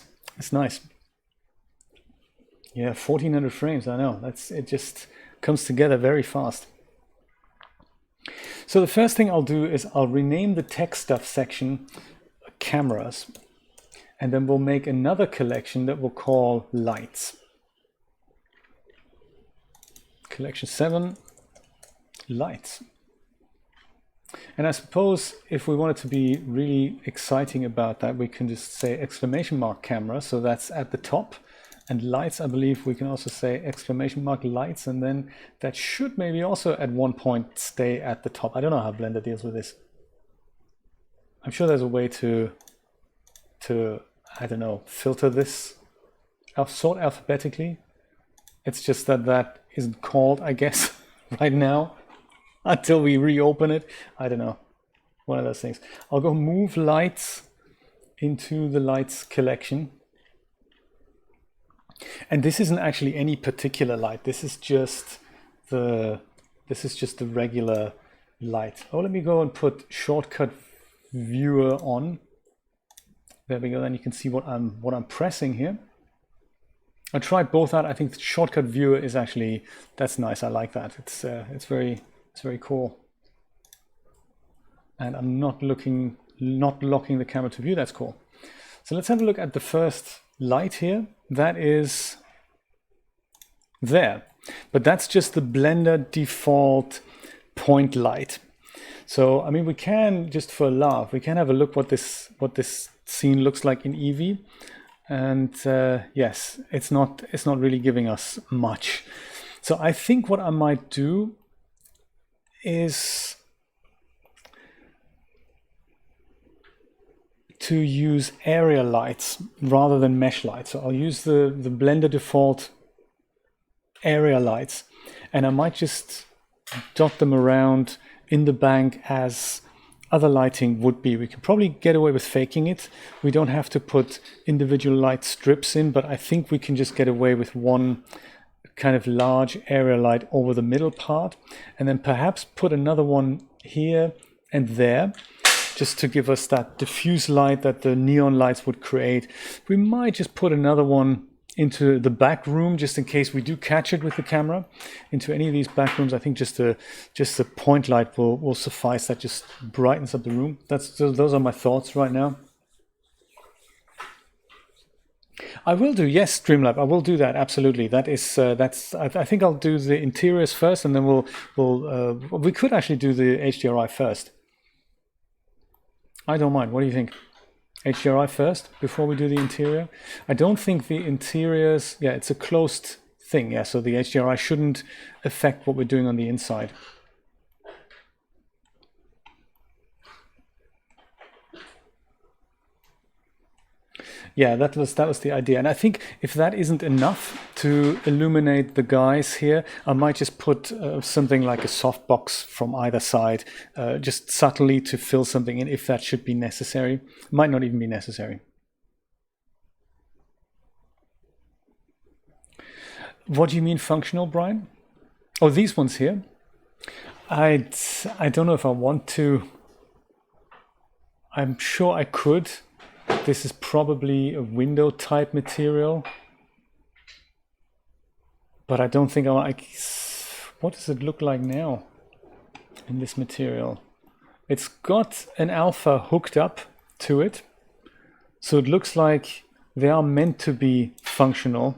Yeah, 1400 frames. I know. It just comes together very fast. So the first thing I'll do is I'll rename the tech stuff section cameras, and then we'll make another collection that we'll call lights. Collection 7, lights. And I suppose if we wanted to be really exciting about that, we can just say exclamation mark camera. So that's at the top. And lights, I believe we can also say exclamation mark lights, and then that should maybe also at one point stay at the top. I don't know how Blender deals with this. I'm sure there's a way to I don't know, filter this sort alphabetically. It's just that that isn't called, I guess, right now until we reopen it. I don't know. One of those things. I'll go move lights into the lights collection. And this isn't actually any particular light. This is just the regular light. Oh, let me go and put shortcut viewer on. There we go. Then you can see what I'm pressing here. I tried both out. I think the shortcut viewer is actually, that's nice. I like that. It's very cool. And I'm not locking the camera to view. That's cool. So let's have a look at the first light here. That is there, but that's just the Blender default point light. So I mean, we can, just for a laugh, we can have a look what this scene looks like in Eevee, and yes, it's not really giving us much. So I think what I might do is to use area lights rather than mesh lights. So I'll use the Blender default area lights, and I might just dot them around in the bank as other lighting would be. We can probably get away with faking it. We don't have to put individual light strips in, but I think we can just get away with one kind of large area light over the middle part, and then perhaps put another one here and there, just to give us that diffuse light that the neon lights would create. We might just put another one into the back room, just in case we do catch it with the camera, into any of these back rooms. I think just the point light will suffice. That just brightens up the room. Those are my thoughts right now. I will do, yes, Streamlab, I will do that, absolutely. That is, I think I'll do the interiors first, and then we could actually do the HDRI first. I don't mind. What do you think? HDRI first before we do the interior? I don't think the interiors, yeah, it's a closed thing, yeah, so the HDRI shouldn't affect what we're doing on the inside. Yeah, that was the idea. And I think if that isn't enough to illuminate the guys here, I might just put something like a softbox from either side, just subtly to fill something in if that should be necessary. Might not even be necessary. What do you mean functional, Brian? Oh, these ones here? I don't know if I want to. I'm sure I could. This is probably a window type material, but I don't think what does it look like now in this material? It's got an alpha hooked up to it, so it looks like they are meant to be functional.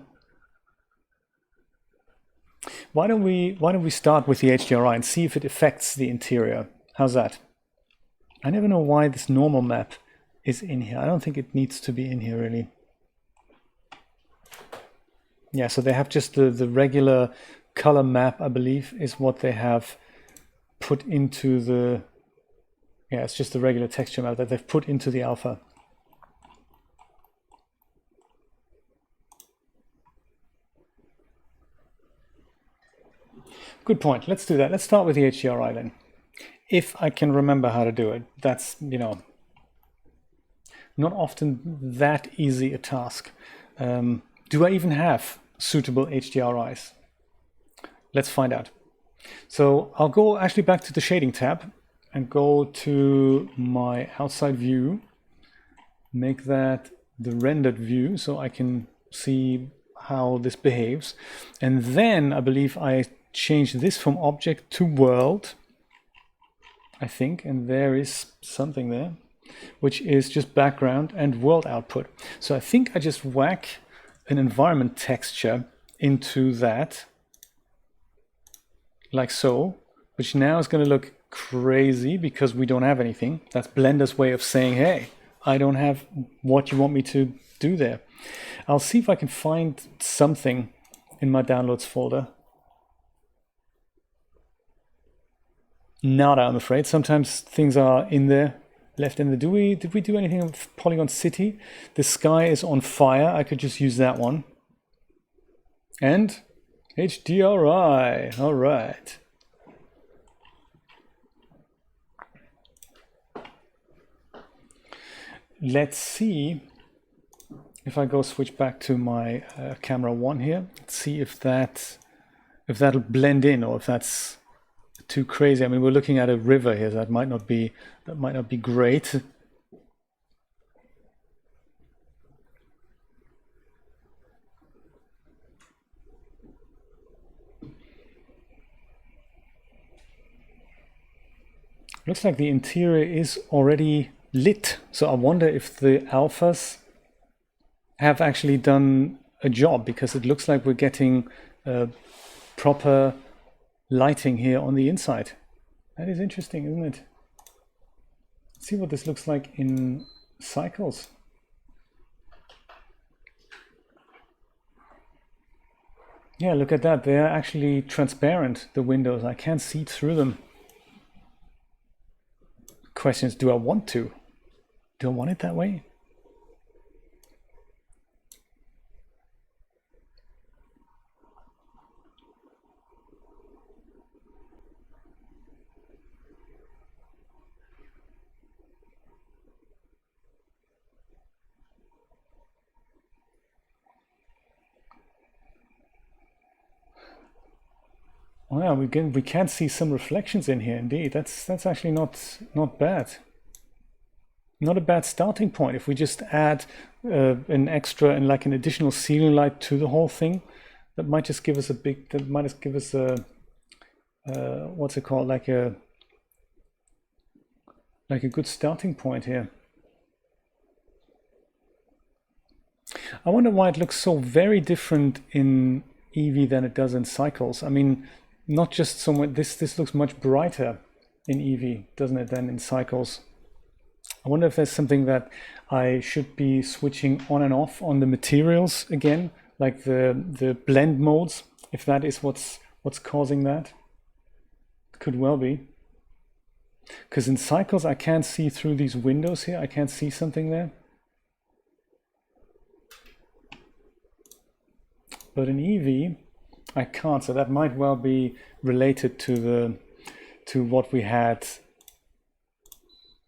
Why don't we start with the HDRI and see if it affects the interior? How's that? I never know why this normal map is in here. I don't think it needs to be in here really. Yeah, so they have just the regular color map, I believe, is what they have put into the, yeah, it's just the regular texture map that they've put into the alpha. Good point. Let's do that. Let's start with the HDRI then. If I can remember how to do it. That's, you know, not often that easy a task. Do I even have suitable HDRIs? Let's find out. So I'll go actually back to the shading tab and go to my outside view, make that the rendered view so I can see how this behaves. And then I believe I change this from object to world, I think, and there is something there, which is just background and world output. So I think I just whack an environment texture into that, like so, which now is going to look crazy because we don't have anything. That's Blender's way of saying, hey, I don't have what you want me to do there. I'll see if I can find something in my downloads folder. Nada, I'm afraid. Sometimes things are in there, left in there. Did we do anything with Polygon City? The sky is on fire. I could just use that one. And HDRI. All right. Let's see if I go switch back to my camera 1 here. Let's see if that'll blend in, or if that's too crazy. I mean, we're looking at a river here, so that might not be great. Looks like the interior is already lit, so I wonder if the alphas have actually done a job, because it looks like we're getting proper lighting here on the inside. That is interesting, isn't it? Let's see what this looks like in cycles. Yeah, look at that. They're actually transparent, the windows. I can't see through them. Question is, do I want to? Do I want it that way? Well, we can see some reflections in here indeed. That's actually not bad. Not a bad starting point. If we just add an extra and like an additional ceiling light to the whole thing, that might just give us a what's it called, like a good starting point here. I wonder why it looks so very different in Eevee than it does in Cycles. I mean, not just somewhat, this looks much brighter in Eevee, doesn't it, than in Cycles. I wonder if there's something that I should be switching on and off on the materials again, like the blend modes, if that is what's causing that. Could well be. Because in Cycles I can't see through these windows here, I can't see something there. But in Eevee I can't, so that might well be related to what we had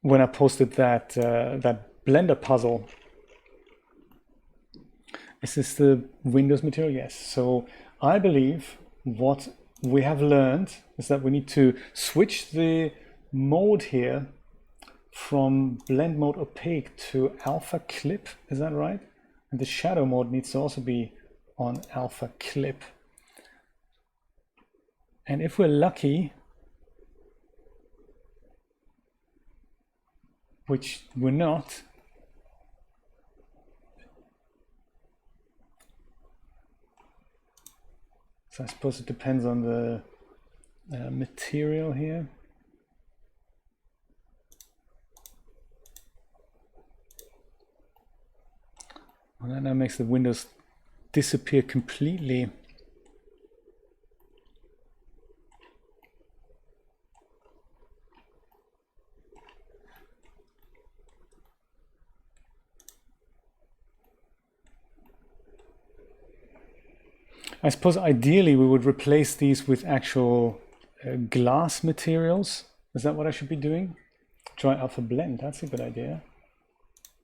when I posted that Blender puzzle. Is this the Windows material? Yes. So I believe what we have learned is that we need to switch the mode here from blend mode opaque to alpha clip. Is that right? And the shadow mode needs to also be on alpha clip. And if we're lucky, which we're not, so I suppose it depends on the material here. Well, that now makes the windows disappear completely. I suppose ideally we would replace these with actual glass materials. Is that what I should be doing? Try alpha blend, that's a good idea.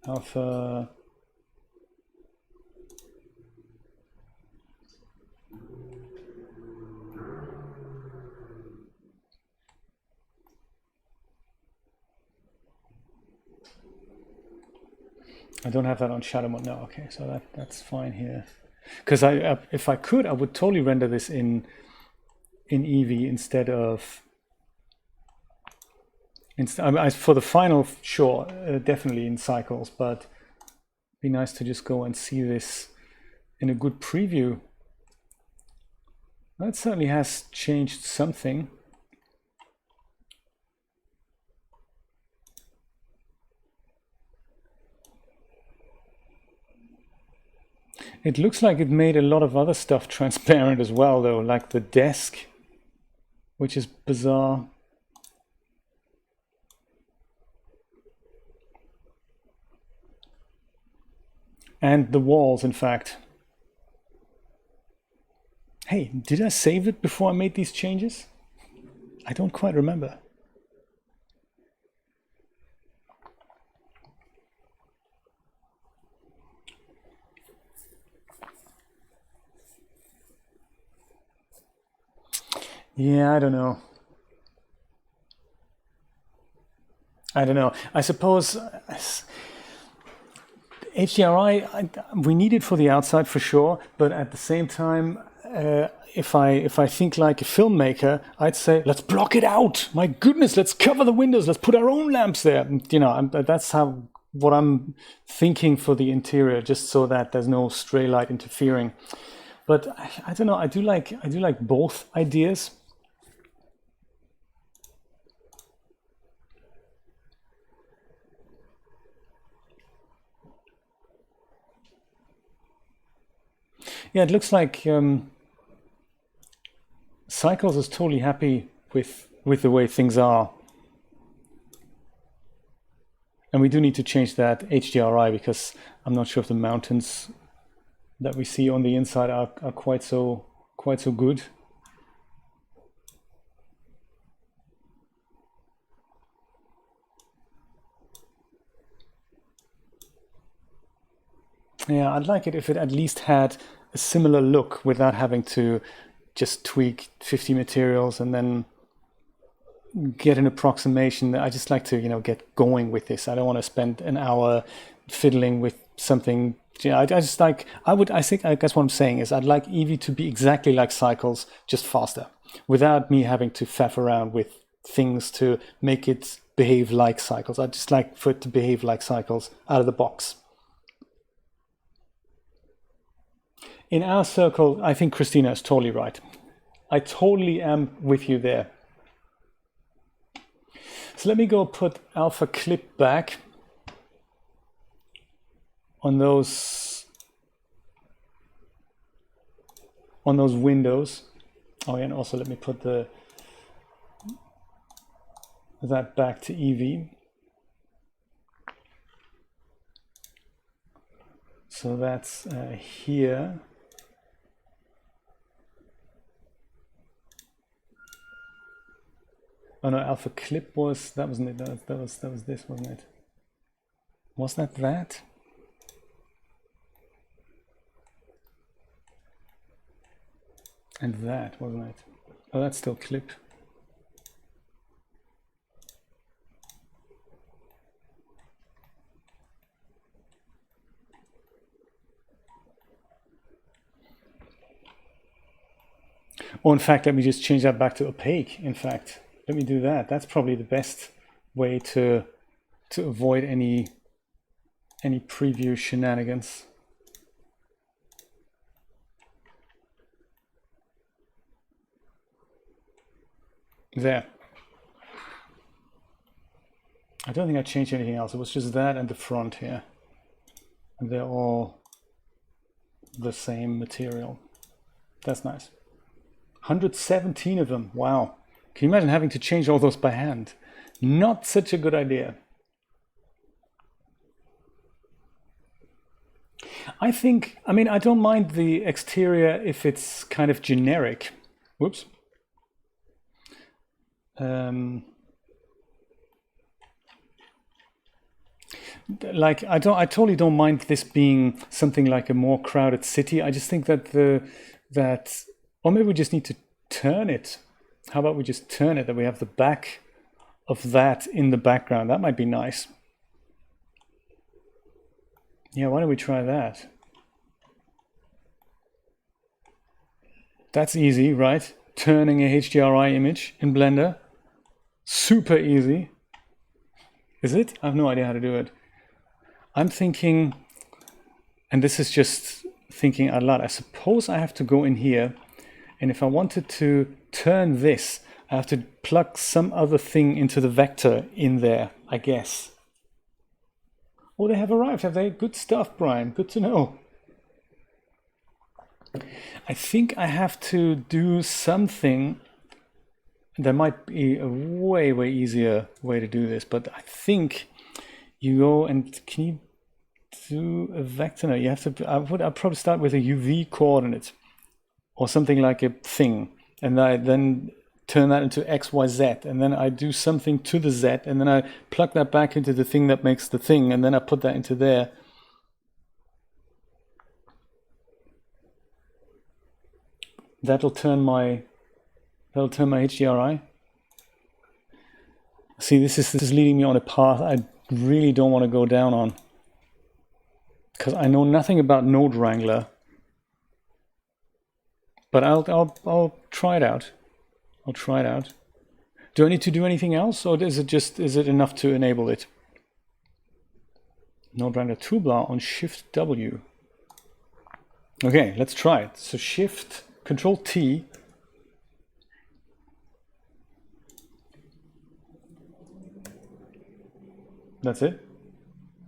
Alpha... I don't have that on shadow mode. No, okay, so that's fine here. Because if I could, I would totally render this in Eevee instead of... for the final, sure, definitely in Cycles, but it'd be nice to just go and see this in a good preview. That certainly has changed something. It looks like it made a lot of other stuff transparent as well, though, like the desk, which is bizarre. And the walls, in fact. Hey, did I save it before I made these changes? I don't quite remember. Yeah, I don't know. I don't know. I suppose HDRI, we need it for the outside for sure, but at the same time, if I think like a filmmaker, I'd say let's block it out. My goodness, let's cover the windows. Let's put our own lamps there. You know, that's what I'm thinking for the interior, just so that there's no stray light interfering. But I don't know. I do like both ideas. Yeah, it looks like Cycles is totally happy with the way things are. And we do need to change that HDRI because I'm not sure if the mountains that we see on the inside are quite so good. Yeah, I'd like it if it at least had a similar look without having to just tweak 50 materials and then get an approximation. I just like to, you know, get going with this. I don't want to spend an hour fiddling with something. You know, I just like, I guess what I'm saying is I'd like Eevee to be exactly like Cycles, just faster, without me having to faff around with things to make it behave like Cycles. I'd just like for it to behave like Cycles out of the box. In our circle, I think Christina is totally right. I totally am with you there. So let me go put alpha clip back on those windows. Oh yeah, and also let me put that back to Eevee. So that's here. Oh no, alpha clip was, that wasn't it, that was this, wasn't it? Was that that? And that, wasn't it? Oh, that's still clip. Oh, in fact, let me just change that back to opaque, in fact. Let me do that. That's probably the best way to avoid any preview shenanigans. There. I don't think I changed anything else. It was just that and the front here. And they're all the same material. That's nice. 117 of them. Wow. Can you imagine having to change all those by hand? Not such a good idea. I think, I mean, I don't mind the exterior if it's kind of generic. Whoops. Like I totally don't mind this being something like a more crowded city. I just think that or maybe we just need to turn it. How about we just turn it, that we have the back of that in the background? That might be nice. Yeah, why don't we try that? That's easy, right? Turning a HDRI image in Blender. Super easy. Is it? I have no idea how to do it. I'm thinking, and this is just thinking out loud, I suppose I have to go in here, and if I wanted to turn this, I have to plug some other thing into the vector in there, I guess. Oh, they have arrived, have they? Good stuff, Brian. Good to know. I think I have to do something. There might be a way easier way to do this, but I think you go and can you do a vector? No, you have to. I'd probably start with a UV coordinate or something like a thing, and I then turn that into X, Y, Z, and then I do something to the Z, and then I plug that back into the thing that makes the thing, and then I put that into there. That'll turn my HDRI. See, this is leading me on a path I really don't want to go down on, because I know nothing about Node Wrangler. But I'll try it out. I'll try it out. Do I need to do anything else, or is it enough to enable it? Node Wrangler toolbar on Shift W. Okay, let's try it. So Shift Control T. That's it.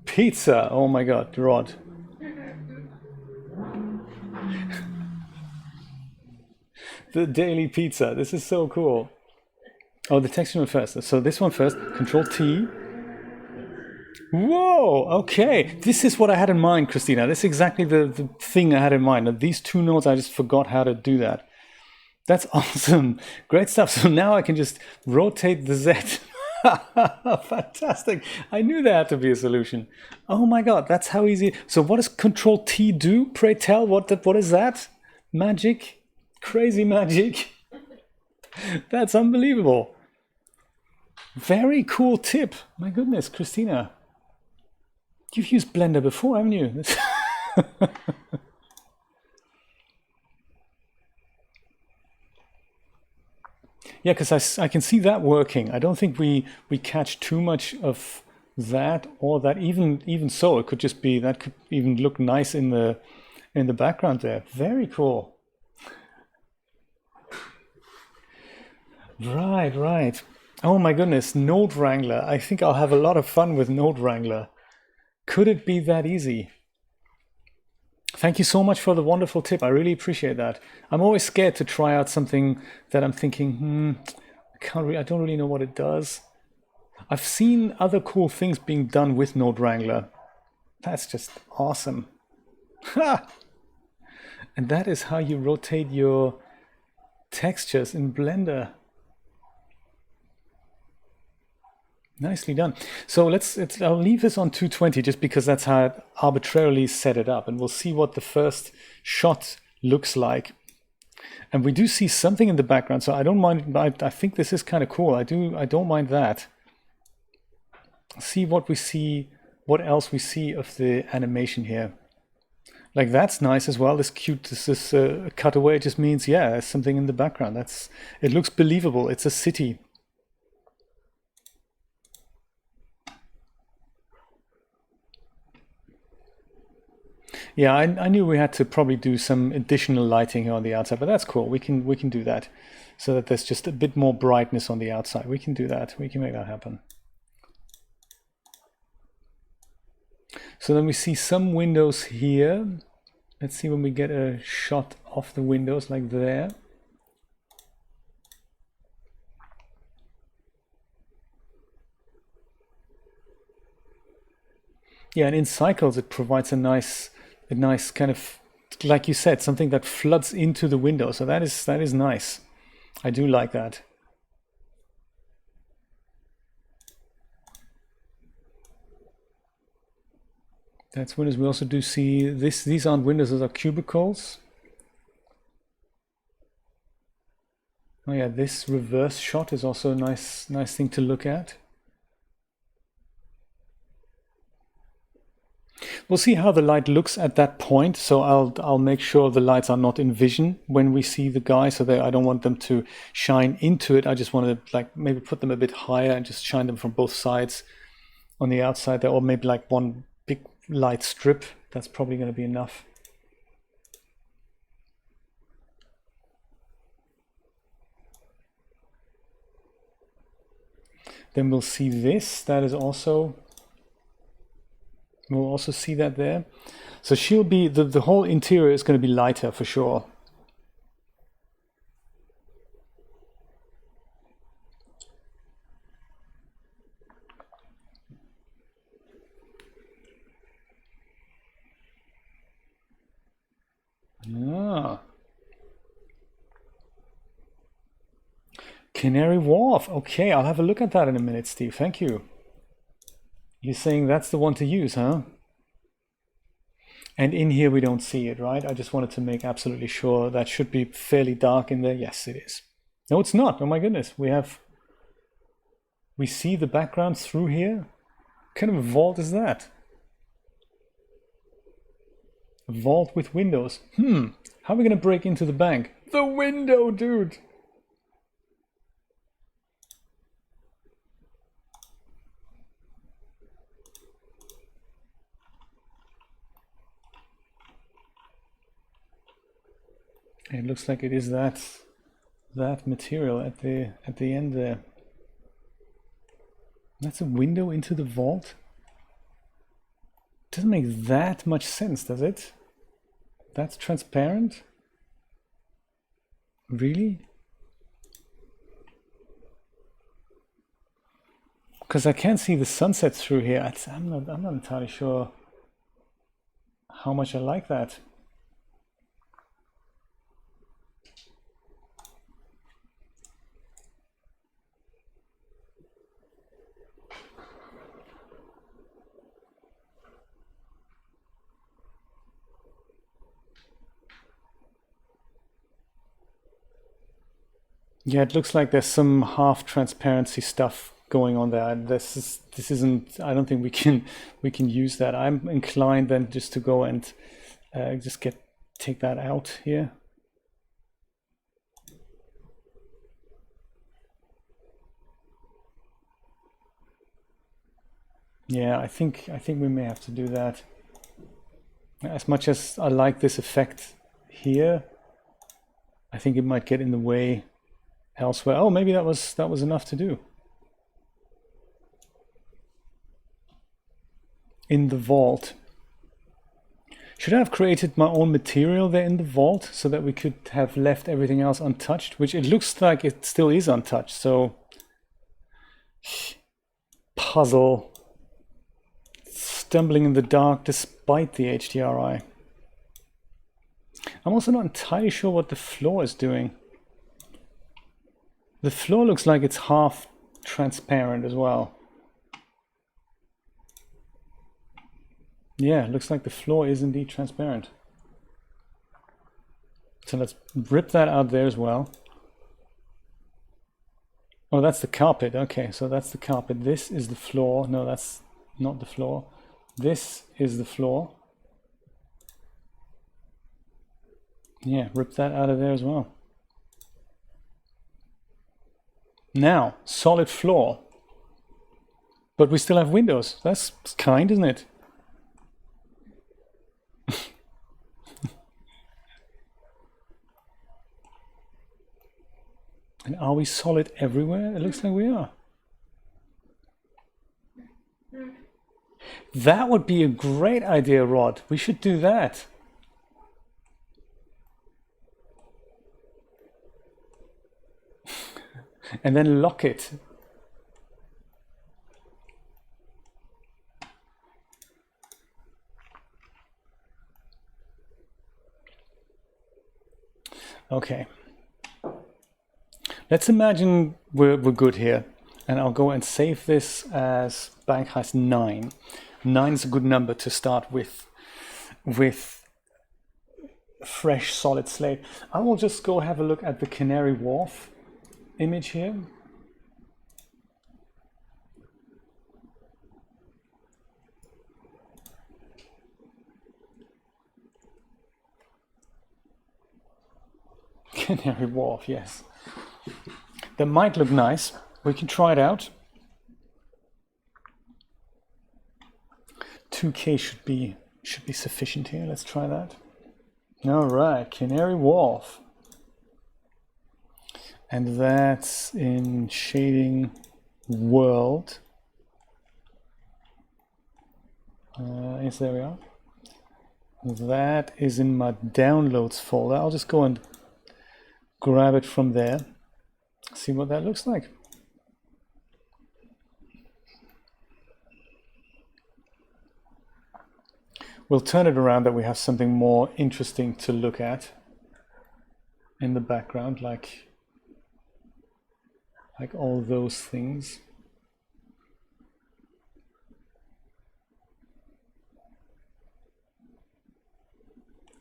Pizza. Oh my God, Rod. The daily pizza. This is so cool. Oh, the texture one first. So this one first. Control T. Whoa. Okay. This is what I had in mind, Christina. This is exactly the thing I had in mind. These two nodes, I just forgot how to do that. That's awesome. Great stuff. So now I can just rotate the Z. Fantastic. I knew there had to be a solution. Oh my God, that's how easy. So what does Control T do? Pray tell, what is that? Magic? Crazy magic. That's unbelievable. Very cool tip. My goodness, Christina. You've used Blender before, haven't you? Yeah, because I can see that working. I don't think we catch too much of that, or that even so, it could just be, that could even look nice in the background there. Very cool. Right. Oh my goodness, Node Wrangler. I think I'll have a lot of fun with Node Wrangler. Could it be that easy? Thank you so much for the wonderful tip. I really appreciate that. I'm always scared to try out something that I'm thinking, I don't really know what it does. I've seen other cool things being done with Node Wrangler. That's just awesome. Ha! And that is how you rotate your textures in Blender. Nicely done. So I'll leave this on 220 just because that's how I arbitrarily set it up, and we'll see what the first shot looks like. And we do see something in the background, so I don't mind. I think this is kind of cool. I don't mind that. See what we see, what else we see of the animation here. Like, that's nice as well. This cutaway just means, yeah, there's something in the background. It looks believable. It's a city. Yeah, I knew we had to probably do some additional lighting here on the outside, but that's cool. We can do that, so that there's just a bit more brightness on the outside. We can do that. We can make that happen. So then we see some windows here. Let's see when we get a shot of the windows like there. Yeah, and in cycles it provides a nice kind of, like you said, something that floods into the window. So that is nice. I do like that. That's windows. We also do see this. These aren't windows; those are cubicles. Oh yeah, this reverse shot is also a nice thing to look at. We'll see how the light looks at that point. So I'll make sure the lights are not in vision when we see the guy. So I don't want them to shine into it. I just want to like maybe put them a bit higher and just shine them from both sides on the outside there, or maybe like one big light strip. That's probably going to be enough. Then we'll see this. That is also, we'll also see that there. So she'll be, the whole interior is going to be lighter for sure. Ah. Canary Wharf. Okay, I'll have a look at that in a minute, Steve. Thank you. You're saying that's the one to use, huh? And in here we don't see it, right? I just wanted to make absolutely sure. That should be fairly dark in there. Yes, it is. No, it's not. Oh my goodness. We see the background through here. What kind of a vault is that? A vault with windows. How are we gonna break into the bank? The window, dude! It looks like it is that material at the end there. That's a window into the vault? Doesn't make that much sense, does it? That's transparent? Really? Because I can't see the sunset through here. I'm not entirely sure how much I like that. Yeah, it looks like there's some half transparency stuff going on there. This isn't. I don't think we can use that. I'm inclined then just to go and just take that out here. Yeah, I think we may have to do that. As much as I like this effect here, I think it might get in the way elsewhere. Oh, maybe that was enough to do. In the vault. Should I have created my own material there in the vault so that we could have left everything else untouched? Which it looks like it still is untouched, so... Puzzle. Stumbling in the dark despite the HDRI. I'm also not entirely sure what the floor is doing. The floor looks like it's half transparent as well. Yeah, it looks like the floor is indeed transparent. So let's rip that out there as well. Oh, that's the carpet. Okay, so that's the carpet. This is the floor. No, that's not the floor. This is the floor. Yeah, rip that out of there as well. Now, solid floor. But we still have windows. That's kind, isn't it? And are we solid everywhere? It looks like we are. That would be a great idea, Rod. We should do that. And then lock it. Okay. Let's imagine we're good here. And I'll go and save this as Bank Heist 9. 9 is a good number to start with fresh solid slate. I will just go have a look at the Canary Wharf image here. Canary Wharf, yes. That might look nice. We can try it out. 2K should be sufficient here. Let's try that. All right, Canary Wharf. And that's in shading world. Yes, there we are. That is in my downloads folder. I'll just go and grab it from there, see what that looks like. We'll turn it around that we have something more interesting to look at in the background, like all those things.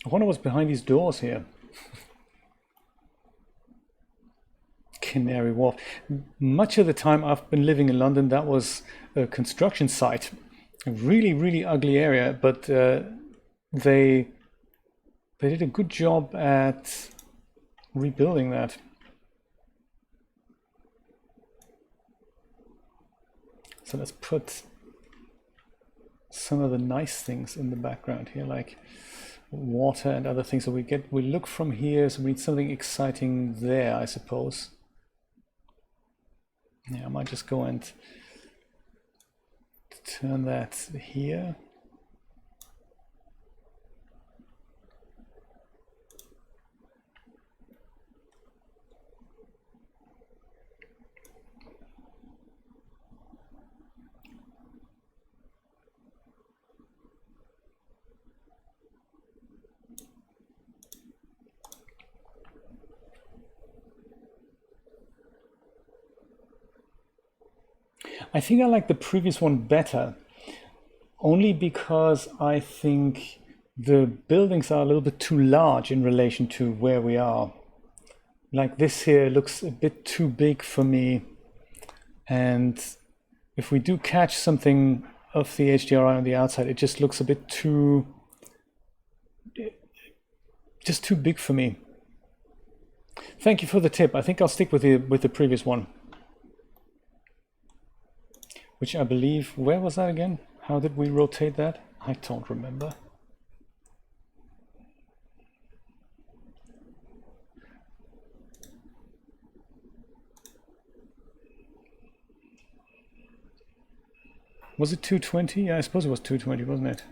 I wonder what's behind these doors here. Canary Wharf. Much of the time I've been living in London, that was a construction site. A really, really ugly area, but they did a good job at rebuilding that. So let's put some of the nice things in the background here, like water and other things. So we look from here, so we need something exciting there, I suppose. Yeah, I might just go and turn that here. I think I like the previous one better, only because I think the buildings are a little bit too large in relation to where we are. Like this here looks a bit too big for me, and if we do catch something of the HDRI on the outside, it just looks a bit too big for me. Thank you for the tip. I think I'll stick with the previous one, which I believe, where was that again? How did we rotate that? I don't remember. Was it 220? Yeah, I suppose it was 220, wasn't it?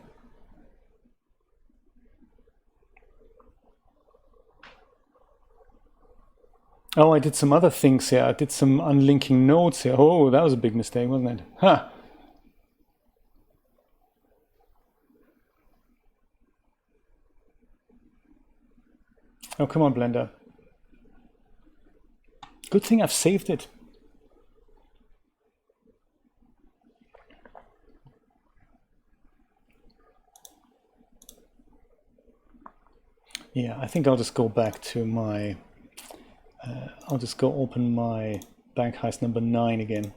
Oh, I did some other things here. I did some unlinking nodes here. Oh, that was a big mistake, wasn't it? Huh. Oh, come on, Blender. Good thing I've saved it. Yeah, I think I'll just go back to my... I'll just go open my bank heist number 9 again.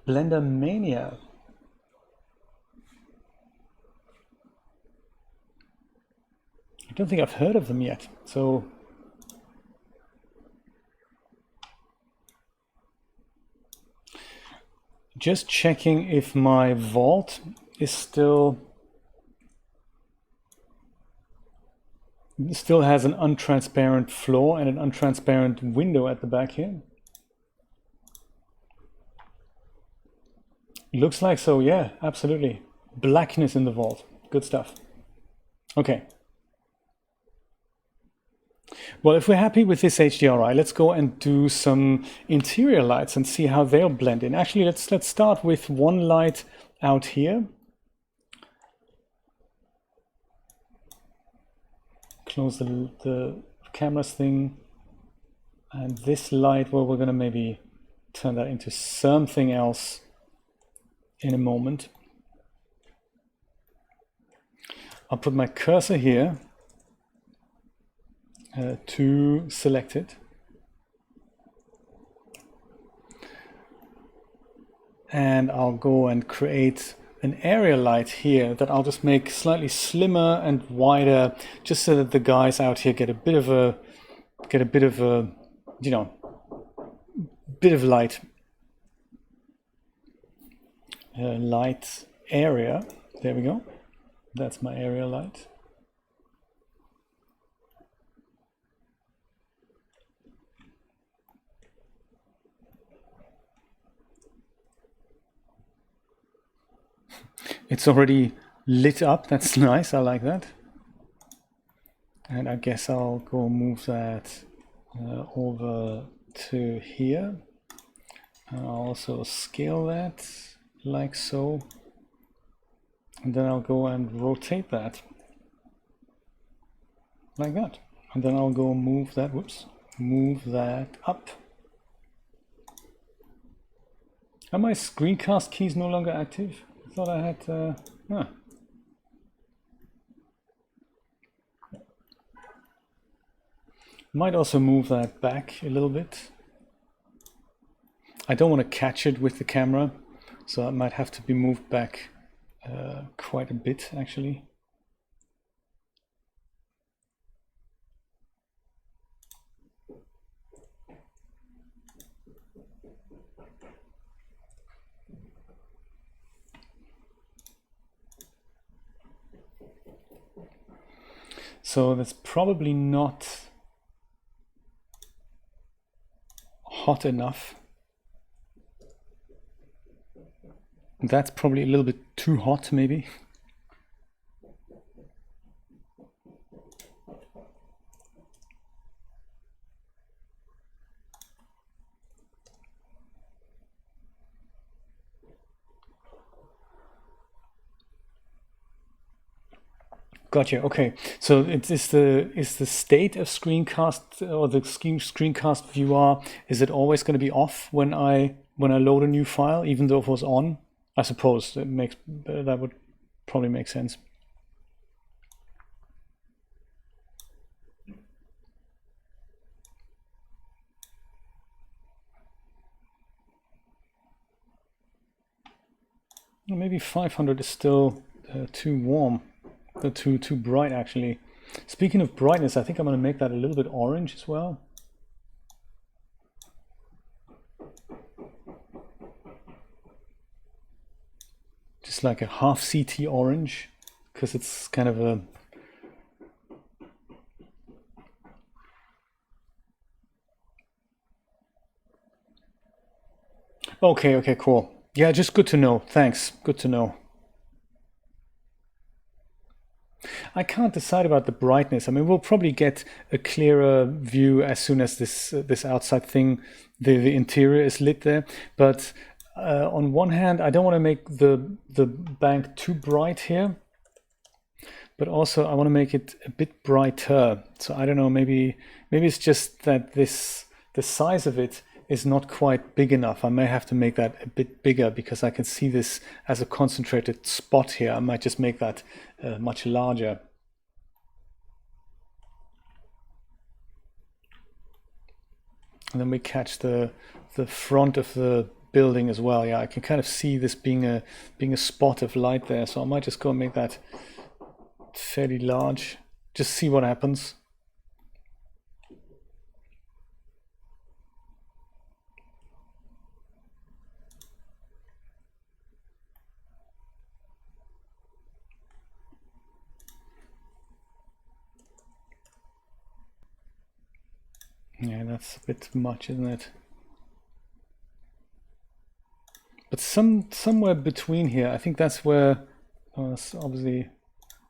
Blender Mania. I don't think I've heard of them yet, so... Just checking if my vault is still has an untransparent floor and an untransparent window at the back here. Looks like so, yeah, absolutely. Blackness in the vault. Good stuff. Okay. Well, if we're happy with this HDRI, let's go and do some interior lights and see how they'll blend in. Actually, let's start with one light out here. Close the cameras thing. And this light, well, we're going to maybe turn that into something else in a moment. I'll put my cursor here to select it. And I'll go and create an area light here that I'll just make slightly slimmer and wider, just so that the guys out here get a bit of a, you know, bit of light. Light area. There we go. That's my area light. it's already lit up. That's nice. I like that. And I guess I'll go move that over to here. I'll also scale that like so. And then I'll go and rotate that like that. And then I'll go move that, move that up. Are my screencast keys no longer active? I thought I had, Might also move that back a little bit. I don't want to catch it with the camera, so that might have to be moved back quite a bit actually. So that's probably not hot enough. That's probably a little bit too hot, maybe. Gotcha. Okay, so is the state of screencast or the screencast viewer, is it always going to be off when I load a new file, even though it was on? I suppose that would probably make sense. Maybe 500 is still too warm. Too bright actually. Speaking of brightness, I think I'm going to make that a little bit orange as well. Just like a half CT orange, because it's kind of a okay, cool. Yeah, just good to know. Thanks. Good to know. I can't decide about the brightness. I mean, we'll probably get a clearer view as soon as this outside thing, the interior is lit there. But on one hand, I don't want to make the bank too bright here, but also I want to make it a bit brighter. So I don't know, maybe it's just that the size of it is not quite big enough. I may have to make that a bit bigger because I can see this as a concentrated spot here. I might just make that much larger. And then we catch the front of the building as well. Yeah, I can kind of see this being a spot of light there. So I might just go and make that fairly large. Just see what happens. Yeah, that's a bit much, isn't it? But somewhere between here, I think that's where, it's obviously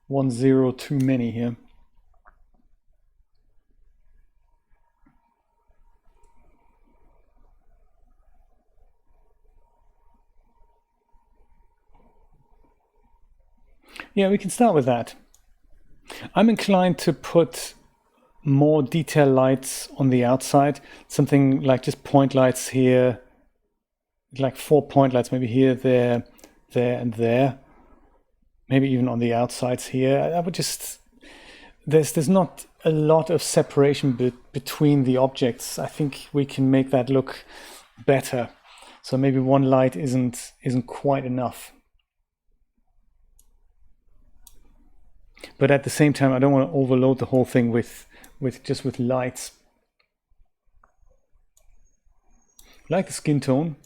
1 0 too many here. Yeah, we can start with that. I'm inclined to put more detail lights on the outside, something like just point lights here, like 4 point lights, maybe here, there, and there, maybe even on the outsides here. I would just, there's not a lot of separation between the objects. I think we can make that look better. So maybe one light isn't quite enough. But at the same time, I don't want to overload the whole thing with lights. I like the skin tone.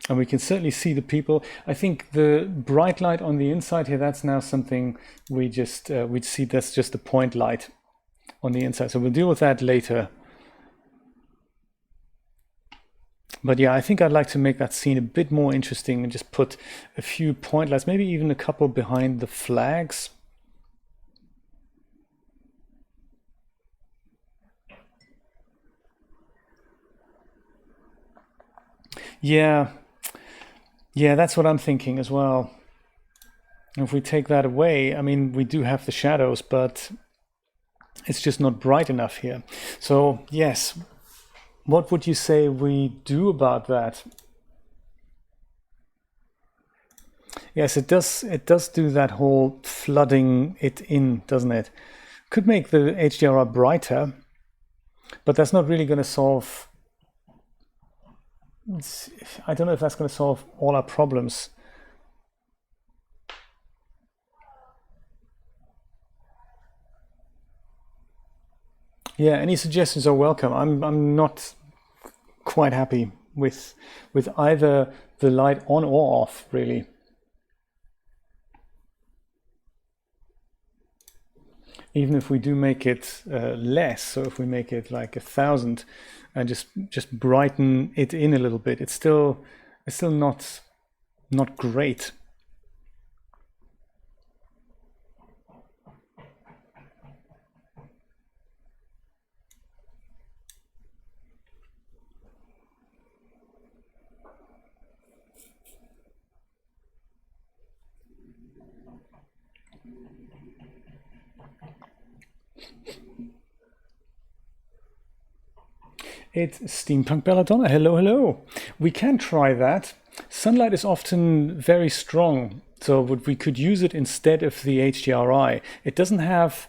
And we can certainly see the people. I think the bright light on the inside here, that's now something we'd see, that's just a point light on the inside. So we'll deal with that later. But yeah, I think I'd like to make that scene a bit more interesting and just put a few point lights, maybe even a couple behind the flags. Yeah, yeah, that's what I'm thinking as well. If we take that away, I mean, we do have the shadows, but it's just not bright enough here. So yes, what would you say we do about that? Yes, it does. It does do that whole flooding it in, doesn't it? Could make the HDRI brighter, but that's not really going to solve. I don't know if that's going to solve all our problems. Yeah, any suggestions are welcome. I'm not quite happy with either the light on or off, really. Even if we do make it less, so if we make it like 1,000 and just brighten it in a little bit, it's still not great. It's Steampunk Belladonna. Hello, hello. We can try that. Sunlight is often very strong, so we could use it instead of the HDRI. It doesn't have,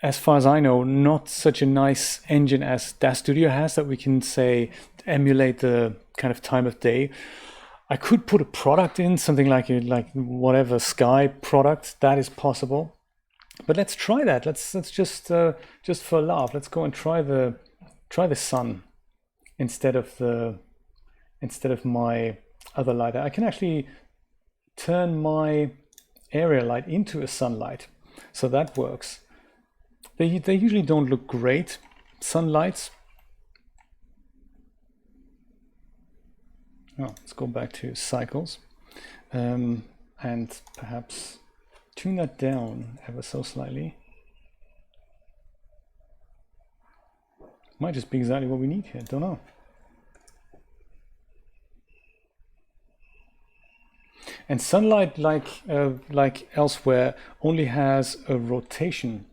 as far as I know, not such a nice engine as DAS Studio has that we can say emulate the kind of time of day. I could put a product in, something like whatever Sky product, that is possible. But let's try that. Let's just for a laugh, let's go and try the sun instead of my other light. I can actually turn my area light into a sunlight, so that works. They usually don't look great, sunlights. Oh, let's go back to cycles, and perhaps tune that down ever so slightly. Might just be exactly what we need here, don't know. And sunlight, like elsewhere, only has a rotation.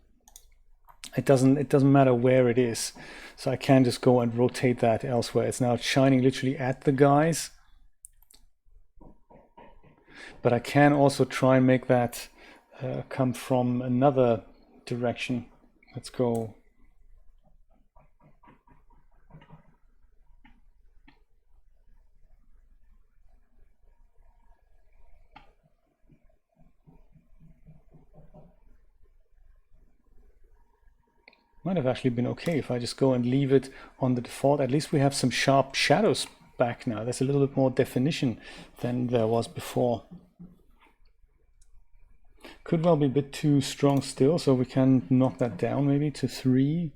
It doesn't matter where it is. So I can just go and rotate that elsewhere. It's now shining literally at the guys. But I can also try and make that come from another direction. Let's go. Might have actually been okay if I just go and leave it on the default. At least we have some sharp shadows back now. There's a little bit more definition than there was before. Could well be a bit too strong still, so we can knock that down maybe to 3.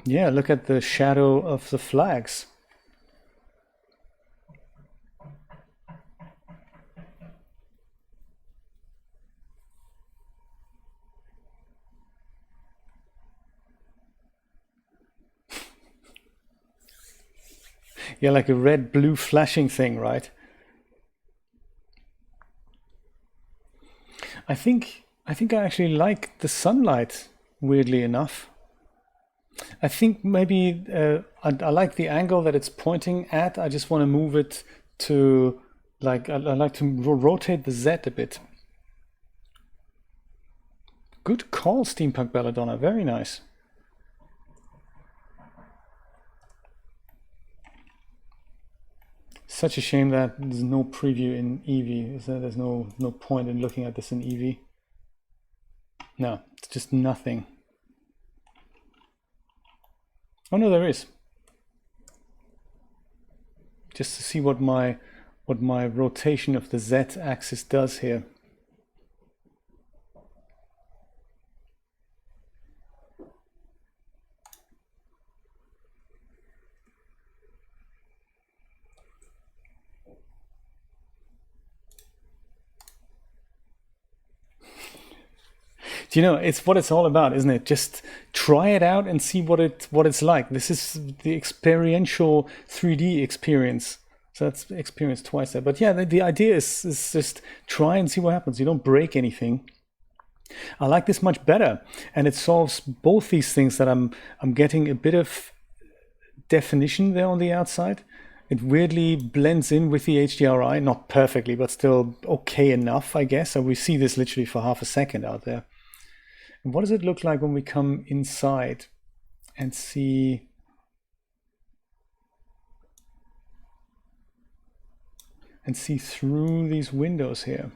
Yeah, look at the shadow of the flags. Yeah, like a red-blue flashing thing, right? I think I actually like the sunlight, weirdly enough. I think maybe I like the angle that it's pointing at. I just want to move it to, like, I like to rotate the Z a bit. Good call, Steampunk Belladonna. Very nice. Such a shame that there's no preview in Eevee. There's no point in looking at this in Eevee. No, it's just nothing. Oh no, there is. Just to see what my rotation of the Z axis does here. Do you know, it's what it's all about, isn't it? Just try it out and see what it's like. This is the experiential 3D experience. So that's experience twice there. But yeah, the idea is just try and see what happens. You don't break anything. I like this much better, and it solves both these things that I'm getting a bit of definition there on the outside. It weirdly blends in with the HDRI, not perfectly, but still okay enough, I guess. So we see this literally for half a second out there. And what does it look like when we come inside and see through these windows here?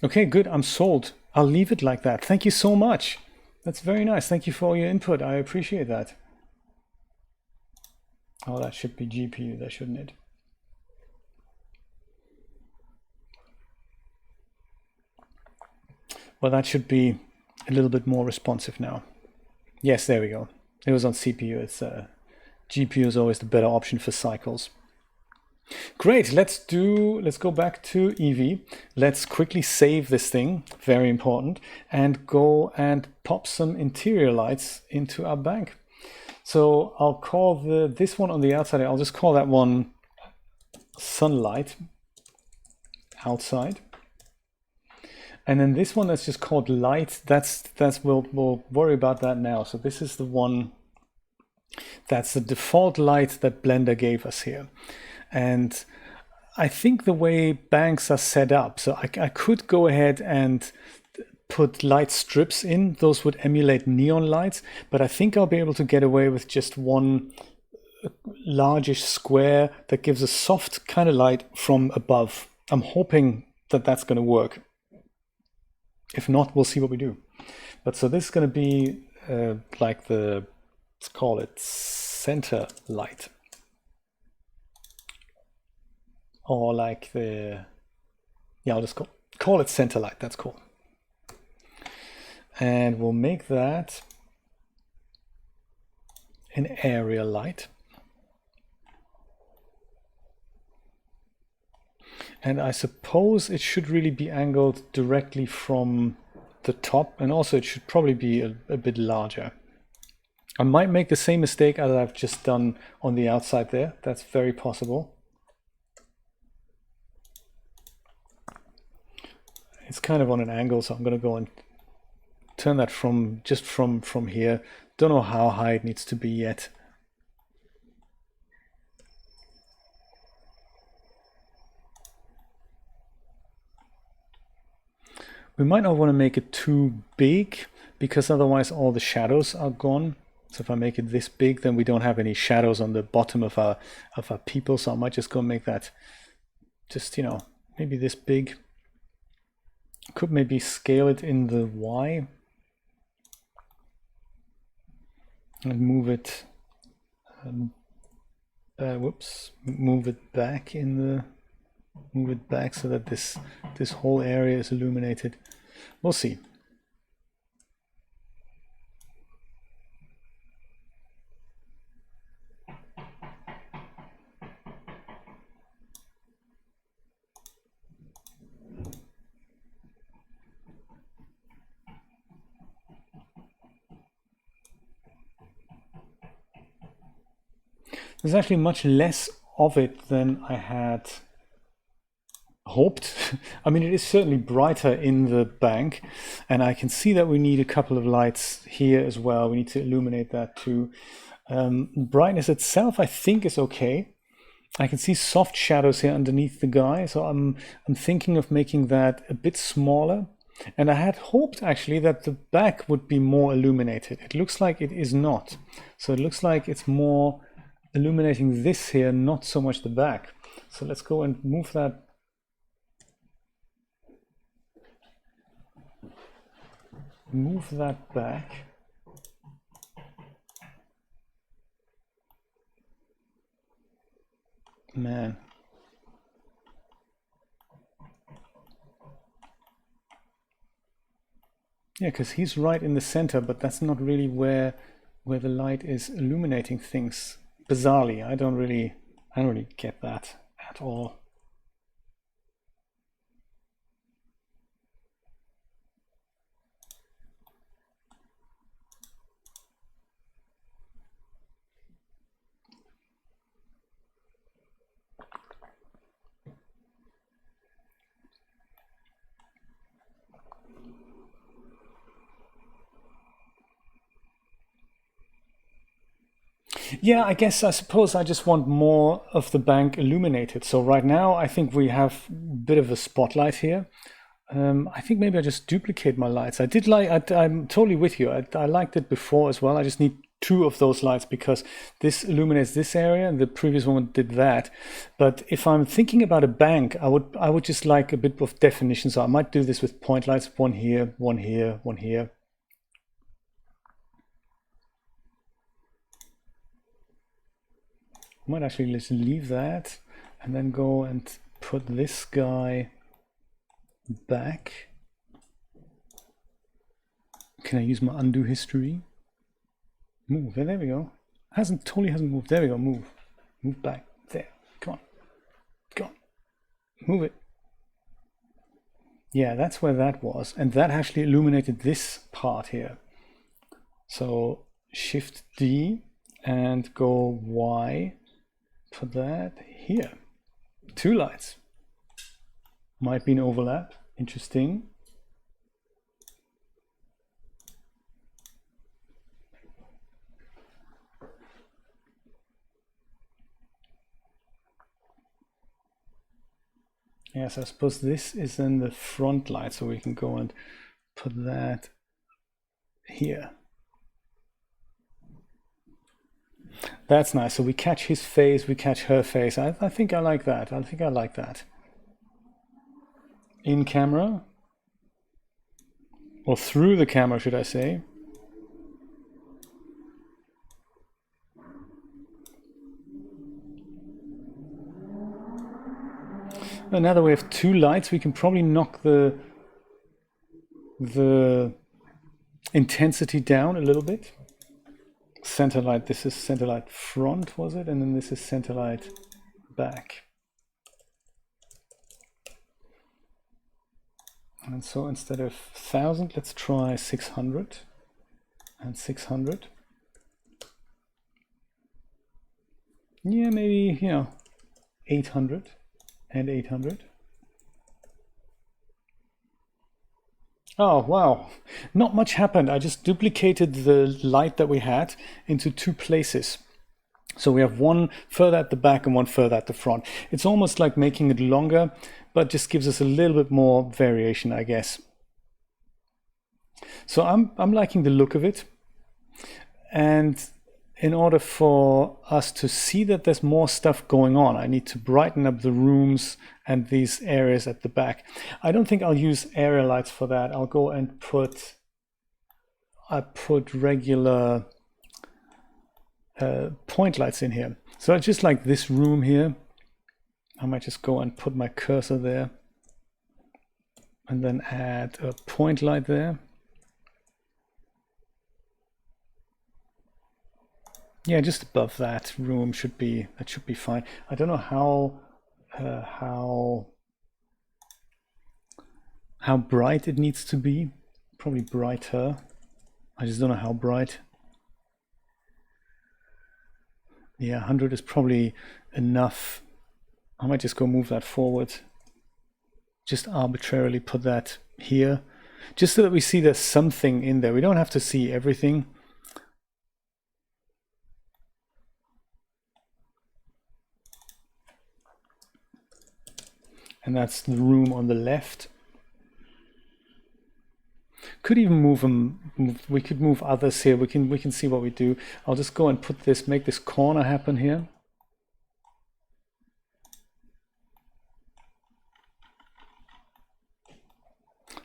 Okay, good. I'm sold. I'll leave it like that. Thank you so much. That's very nice. Thank you for all your input. I appreciate that. Oh, that should be GPU there, shouldn't it? Well, that should be a little bit more responsive now. Yes, there we go. It was on CPU. It's GPU is always the better option for cycles. Great, let's go back to Eevee. Let's quickly save this thing, very important, and go and pop some interior lights into our bank. So I'll call this one on the outside, I'll just call that one sunlight outside. And then this one that's just called light, we'll worry about that now. So this is the one that's the default light that Blender gave us here. And I think the way banks are set up, so I could go ahead and put light strips in. Those would emulate neon lights, but I think I'll be able to get away with just one largish square that gives a soft kind of light from above. I'm hoping that that's going to work. If not, we'll see what we do. But so this is going to be like let's call it center light. Or like I'll just call it center light, that's cool. And we'll make that an area light. And I suppose it should really be angled directly from the top, and also it should probably be a bit larger. I might make the same mistake as I've just done on the outside there. That's very possible. It's kind of on an angle, so I'm going to go and turn that from here. Don't know how high it needs to be yet. We might not want to make it too big, because otherwise all the shadows are gone. So if I make it this big, then we don't have any shadows on the bottom of our people. So I might just go make that just, you know, maybe this big. Could maybe scale it in the Y and move it. Move it back so that this whole area is illuminated. We'll see. There's actually much less of it than I had hoped. I mean, it is certainly brighter in the bank, and I can see that we need a couple of lights here as well. We need to illuminate that too. Brightness itself, I think, is okay. I can see soft shadows here underneath the guy, so I'm thinking of making that a bit smaller. And I had hoped actually that the back would be more illuminated. It looks like it is not. So it looks like it's more illuminating this here, not so much the back. So let's go and move that. Move that back. Man. Yeah, because he's right in the center, but that's not really where the light is illuminating things. Bizarrely, I don't really get that. at all. Yeah, I suppose I just want more of the bank illuminated. So right now, I think we have a bit of a spotlight here. I think maybe I just duplicate my lights. I'm totally with you. I liked it before as well. I just need two of those lights because this illuminates this area and the previous one did that. But if I'm thinking about a bank, I would just like a bit of definition. So I might do this with point lights, one here, one here, one here. I might actually just leave that and then go and put this guy back. Can I use my undo history? Move. There we go. Totally hasn't moved. There we go. Move. Move back. There. Come on. Come on. Move it. Yeah, that's where that was. And that actually illuminated this part here. So Shift D and go Y. Put that here. Two lights. Might be an overlap. Interesting. Yes, I suppose this is in the front light, so we can go and put that here. That's nice. So we catch his face, we catch her face. I think I like that. I think I like that. In camera, or through the camera, should I say. And now that we have two lights, we can probably knock the intensity down a little bit. Center light, this is center light front, was it? And then this is center light back. And so instead of 1000, let's try 600 and 600. Yeah, maybe, 800 and 800. Oh, wow. Not much happened. I just duplicated the light that we had into two places. So we have one further at the back and one further at the front. It's almost like making it longer, but just gives us a little bit more variation, I guess. So I'm liking the look of it. And in order for us to see that there's more stuff going on, I need to brighten up the rooms and these areas at the back. I don't think I'll use area lights for that. I'll go and put regular point lights in here. So I just like this room here. I might just go and put my cursor there and then add a point light there. Yeah, just above that room should be fine. I don't know how bright it needs to be. Probably brighter. I just don't know how bright. Yeah, 100 is probably enough. I might just go move that forward. Just arbitrarily put that here, just so that we see there's something in there. We don't have to see everything. And that's the room on the left. Could even move them. We could move others here. We can see what we do. I'll just go and put this, make this corner happen here.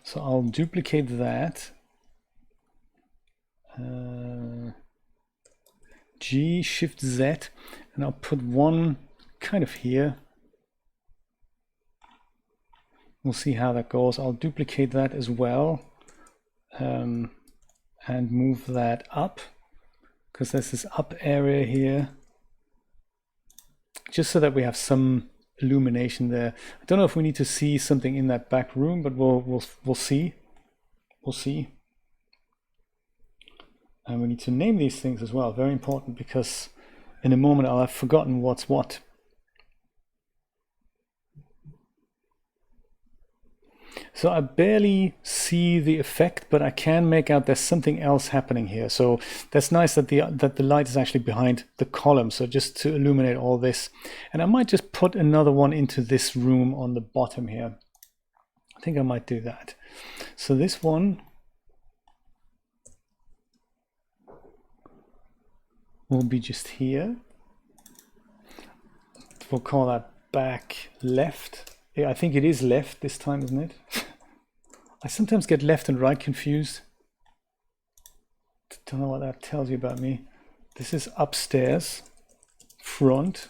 So I'll duplicate that. G, Shift Z, and I'll put one kind of here. We'll see how that goes. I'll duplicate that as well and move that up, because there's this up area here, just so that we have some illumination there. I don't know if we need to see something in that back room, but we'll see. We'll see. And we need to name these things as well. Very important, because in a moment I'll have forgotten what's what. So I barely see the effect, but I can make out there's something else happening here. So that's nice that the light is actually behind the column. So just to illuminate all this. And I might just put another one into this room on the bottom here. I think I might do that. So this one will be just here. We'll call that back left. Yeah, I think it is left this time, isn't it? I sometimes get left and right confused. Don't know what that tells you about me. This is upstairs, front.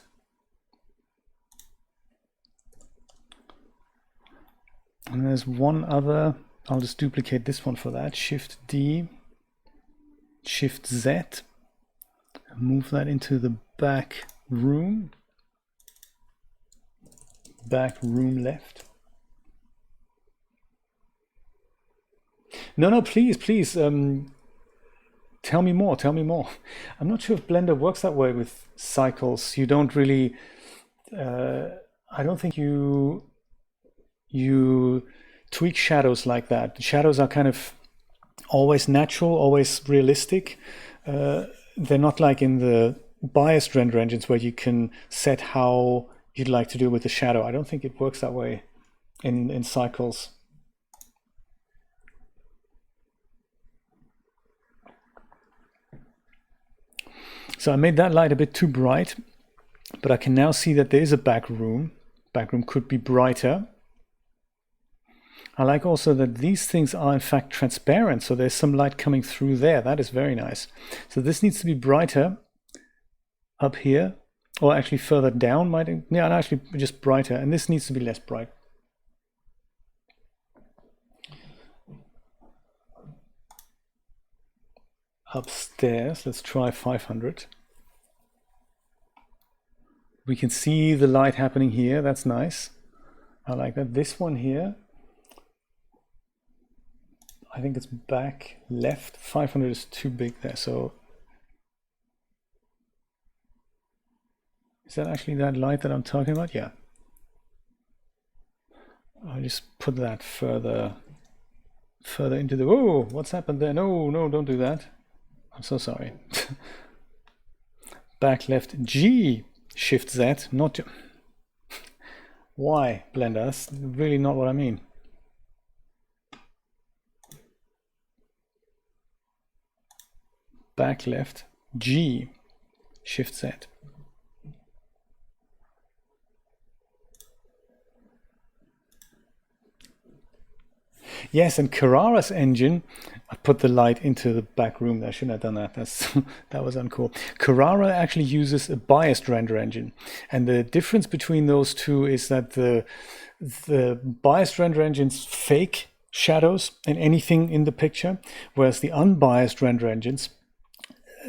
And there's one other. I'll just duplicate this one for that. Shift D, Shift Z. Move that into the back room. Back room left. No, please, tell me more, I'm not sure if Blender works that way with cycles. You don't really, I don't think you tweak shadows like that. The shadows are kind of always natural, always realistic. They're not like in the biased render engines where you can set how you'd like to do with the shadow. I don't think it works that way in cycles. So I made that light a bit too bright, but I can now see that there is a back room. Back room could be brighter. I like also that these things are in fact transparent, so there's some light coming through there. That is very nice. So this needs to be brighter up here. Or actually further down, yeah, actually just brighter, and this needs to be less bright. Upstairs, let's try 500. We can see the light happening here, that's nice. I like that. This one here, I think it's back left. 500 is too big there, so is that actually that light that I'm talking about? Yeah. I'll just put that further into the, oh, what's happened there? No, don't do that. I'm so sorry. Back left G, Shift Z, not why, Blender? That's really not what I mean. Back left G, Shift Z. Yes, and Carrara's engine, I put the light into the back room there. I shouldn't have done that. That was uncool. Carrara actually uses a biased render engine. And the difference between those two is that the biased render engines fake shadows and anything in the picture, whereas the unbiased render engines,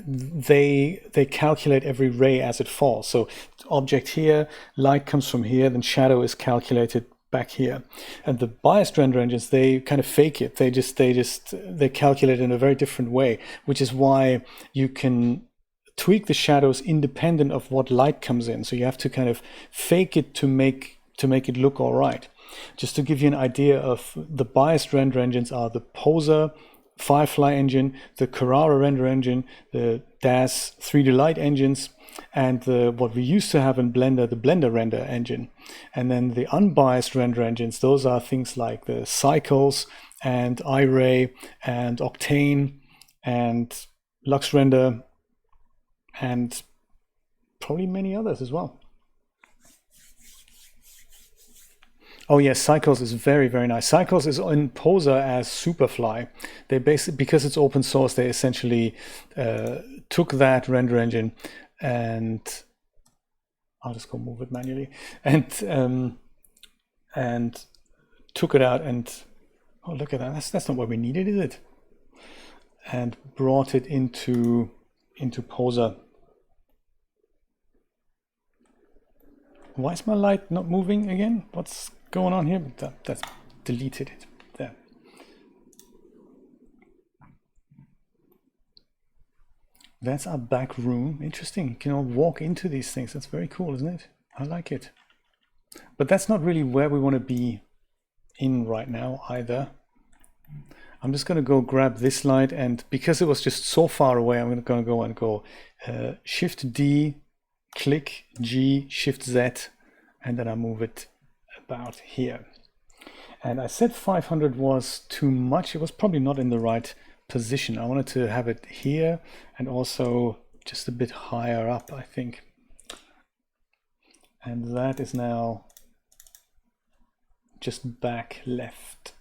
they calculate every ray as it falls. So object here, light comes from here, then shadow is calculated back here. And the biased render engines, they kind of fake it. They calculate in a very different way, which is why you can tweak the shadows independent of what light comes in. So you have to kind of fake it to make it look all right. Just to give you an idea of the biased render engines are the Poser Firefly engine, the Carrara render engine, the DAZ 3D Light engines, and what we used to have in Blender, the Blender render engine. And then the unbiased render engines, those are things like the Cycles and iRay and Octane and LuxRender and probably many others as well. Oh yes, Cycles is very, very nice. Cycles is in Poser as Superfly. They basically, because it's open source, they essentially took that render engine and I'll just go move it manually and took it out and oh, look at that. That's not what we needed, is it? And brought it into Poser. Why is my light not moving again? What's going on here? That's deleted it. There. That's our back room. Interesting. You can all walk into these things. That's very cool, isn't it? I like it. But that's not really where we want to be in right now either. I'm just going to go grab this light, and because it was just so far away, I'm going to go Shift D, click G, Shift Z, and then I move it about here. And I said 500 was too much. It was probably not in the right position. I wanted to have it here and also just a bit higher up, I think. And that is now just back left.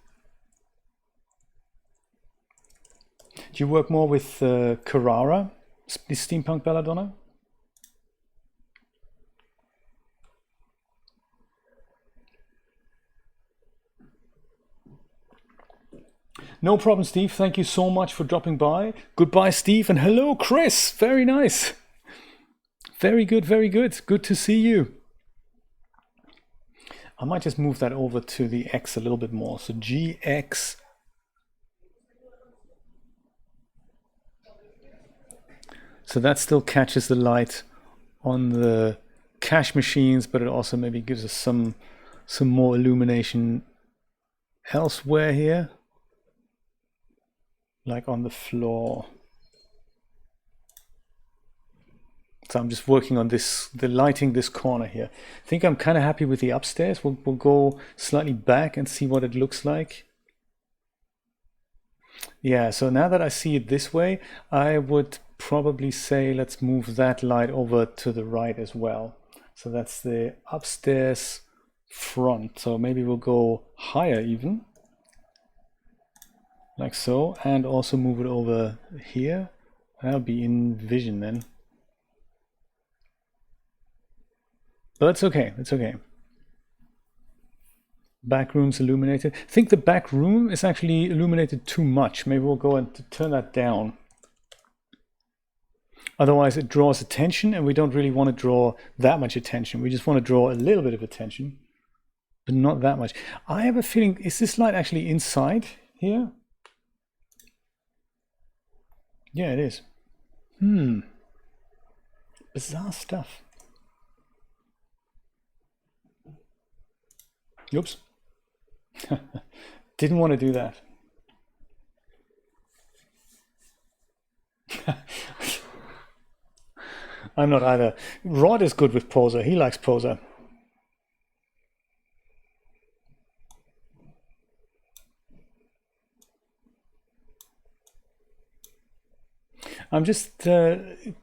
Do you work more with Carrara, Steampunk Belladonna? No problem, Steve. Thank you so much for dropping by. Goodbye, Steve, and hello, Chris. Very nice. Very good, very good. Good to see you. I might just move that over to the X a little bit more. So GX. So that still catches the light on the cash machines, but it also maybe gives us some more illumination elsewhere here, like on the floor. So I'm just working on this, the lighting this corner here. I think I'm kind of happy with the upstairs. We'll go slightly back and see what it looks like. Yeah, so now that I see it this way, I would probably say let's move that light over to the right as well. So that's the upstairs front. So maybe we'll go higher even, like so, and also move it over here. That'll be in vision then. But it's okay, it's okay. Back room's illuminated. I think the back room is actually illuminated too much. Maybe we'll go and turn that down. Otherwise it draws attention, and we don't really want to draw that much attention. We just want to draw a little bit of attention, but not that much. I have a feeling, is this light actually inside here? Yeah, it is. Bizarre stuff. Oops. Didn't want to do that. I'm not either. Rod is good with Poser. He likes Poser. I'm just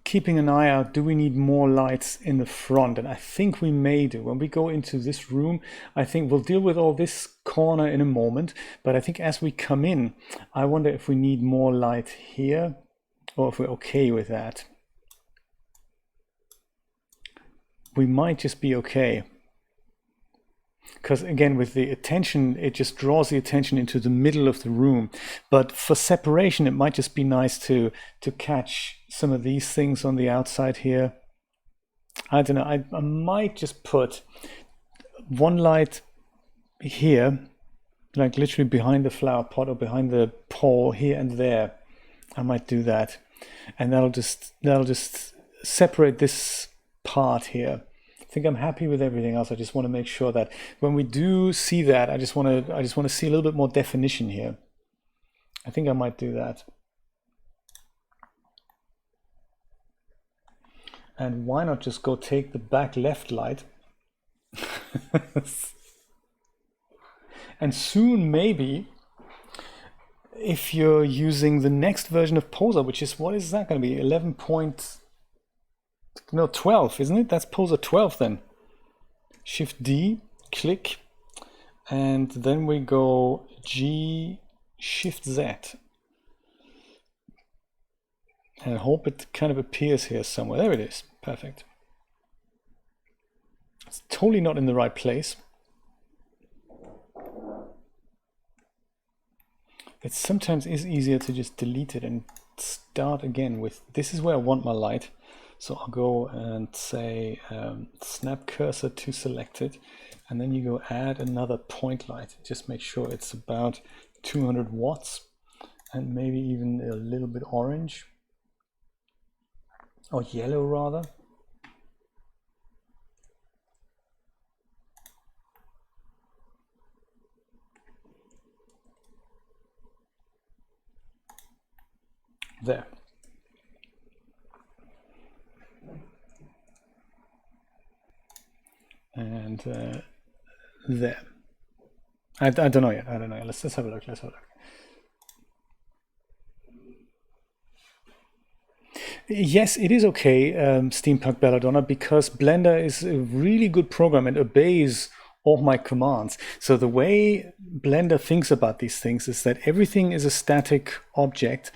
keeping an eye out. Do we need more lights in the front? And I think we may do. When we go into this room, I think we'll deal with all this corner in a moment. But I think as we come in, I wonder if we need more light here, or if we're okay with that. We might just be okay. Because again, with the attention, it just draws the attention into the middle of the room. But for separation, it might just be nice to catch some of these things on the outside here. I don't know, I might just put one light here, like literally behind the flower pot or behind the pole here and there. I might do that. And that'll just separate this part here. I think I'm happy with everything else. I just want to make sure that when we do see that, I just want to see a little bit more definition here. I think I might do that. And why not just go take the back left light? And soon maybe, if you're using the next version of Poser, which is, what is that going to be? 12, isn't it? That's Poser 12 then. Shift D, click, and then we go G, Shift Z. And I hope it kind of appears here somewhere. There it is. Perfect. It's totally not in the right place. It sometimes is easier to just delete it and start again with, this is where I want my light. So I'll go and say snap cursor to selected, and then you go add another point light. Just make sure it's about 200 watts and maybe even a little bit orange or yellow rather. There. And there. I don't know yet. I don't know yet. Let's have a look. Let's have a look. Yes, it is okay, Steampunk Belladonna, because Blender is a really good program and obeys all my commands. So the way Blender thinks about these things is that everything is a static object.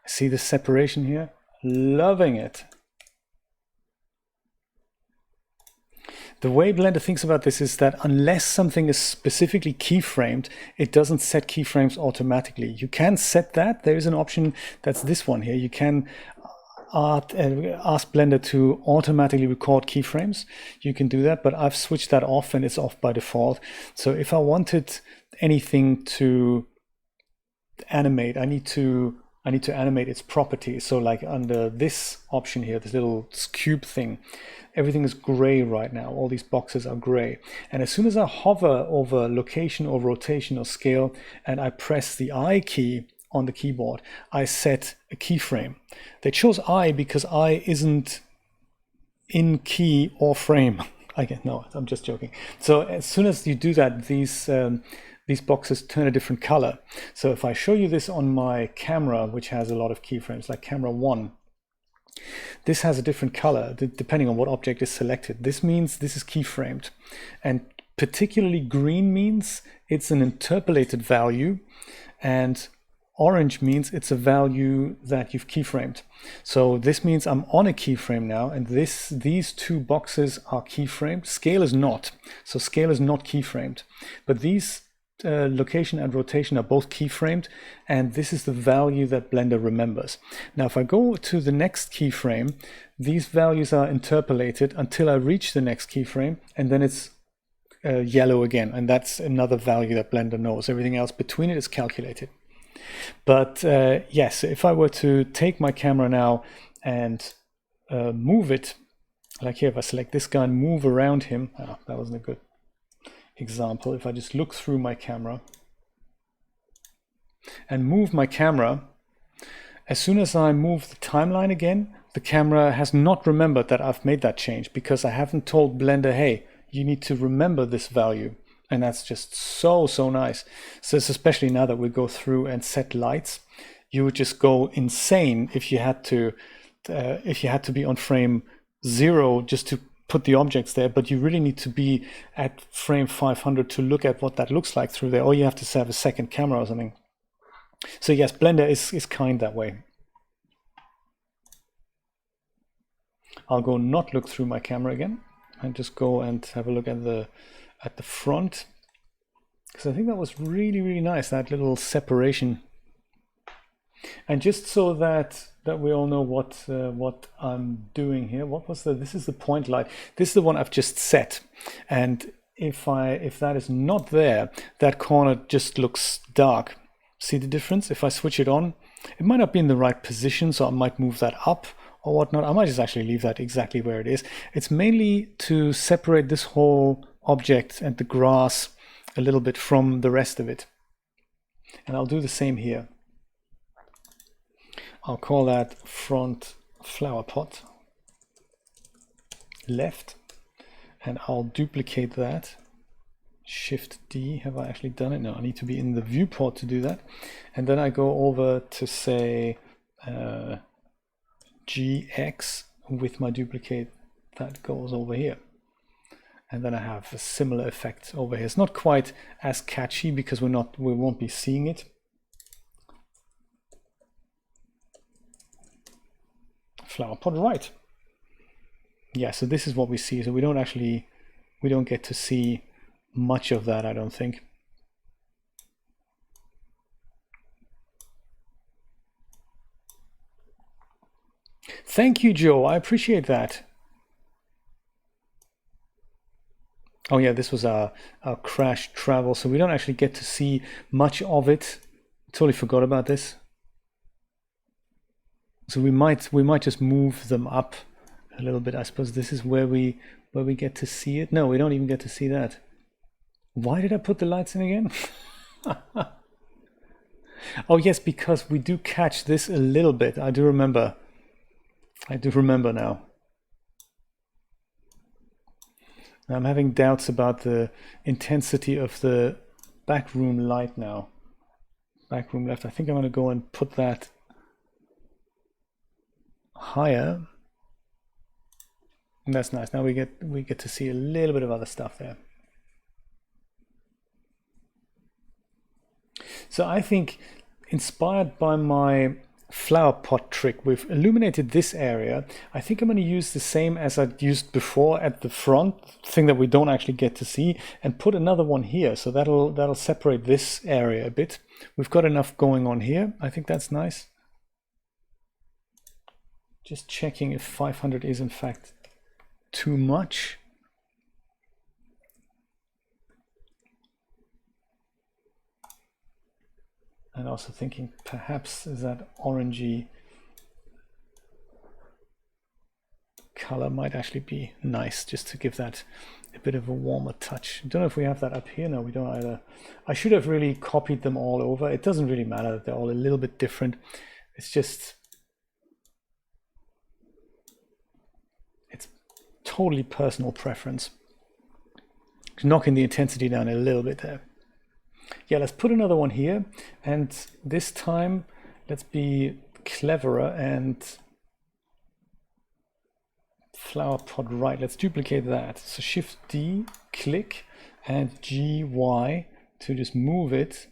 See the separation here? Loving it. The way Blender thinks about this is that unless something is specifically keyframed, it doesn't set keyframes automatically. You can set that. There is an option that's this one here. You can ask Blender to automatically record keyframes. You can do that, but I've switched that off and it's off by default. So if I wanted anything to animate, I need to animate its properties. So like under this option here, this little cube thing, everything is gray right now. All these boxes are gray. And as soon as I hover over location or rotation or scale and I press the I key on the keyboard, I set a keyframe. They chose I because I isn't in key or frame. No, I'm just joking. So as soon as you do that, these boxes turn a different color. So if I show you this on my camera, which has a lot of keyframes, like camera 1, this has a different color depending on what object is selected. This means this is keyframed. And particularly green means it's an interpolated value, and orange means it's a value that you've keyframed. So this means I'm on a keyframe now, and these two boxes are keyframed. Scale is not. So scale is not keyframed. But these location and rotation are both keyframed, and this is the value that Blender remembers. Now if I go to the next keyframe, these values are interpolated until I reach the next keyframe, and then it's yellow again, and that's another value that Blender knows. Everything else between it is calculated. But yes, if I were to take my camera now and move it, like here, if I select this guy and move around him, that wasn't a good example. If I just look through my camera and move my camera, as soon as I move the timeline again, the camera has not remembered that I've made that change because I haven't told Blender, hey, you need to remember this value. And that's just so nice. So it's especially now that we go through and set lights, you would just go insane if you had to be on frame 0 just to put the objects there, but you really need to be at frame 500 to look at what that looks like through there, or you have to have a second camera or something. So yes, Blender is kind that way. I'll go not look through my camera again and just go and have a look at the front, because I think that was really nice, that little separation. And just so that we all know what I'm doing here, what was this is the point light. This is the one I've just set, and if that is not there, that corner just looks dark. See the difference? If I switch it on, it might not be in the right position, so I might move that up or whatnot. I might just actually leave that exactly where it is. It's mainly to separate this whole object and the grass a little bit from the rest of it. And I'll do the same here. I'll call that front flower pot left, and I'll duplicate that. Shift D. Have I actually done it? No, I need to be in the viewport to do that. And then I go over to say GX with my duplicate that goes over here. And then I have a similar effect over here. It's not quite as catchy because we won't be seeing it. Flower pot right. Yeah, so this is what we see. So we don't get to see much of that, I don't think. Thank you, Joe. I appreciate that. Oh yeah, this was our crash travel, so we don't actually get to see much of it. Totally forgot about this. So we might just move them up a little bit. I suppose this is where we get to see it. No, we don't even get to see that. Why did I put the lights in again? Oh yes, because we do catch this a little bit. I do remember. I do remember now. I'm having doubts about the intensity of the backroom light now. Backroom left. I think I'm going to go and put that higher. And that's nice. Now we get to see a little bit of other stuff there. So I think, inspired by my flower pot trick, we've illuminated this area. I think I'm going to use the same as I used before at the front, thing that we don't actually get to see, and put another one here. So that'll separate this area a bit. We've got enough going on here. I think that's nice. Just checking if 500 is in fact too much. And also thinking perhaps that orangey color might actually be nice, just to give that a bit of a warmer touch. Don't know if we have that up here. No, we don't either. I should have really copied them all over. It doesn't really matter that they're all a little bit different. It's just, it's totally personal preference. Knocking the intensity down a little bit there. Yeah, let's put another one here, and this time let's be cleverer and flower pot right. Let's duplicate that. So Shift D, click, and GY to just move it.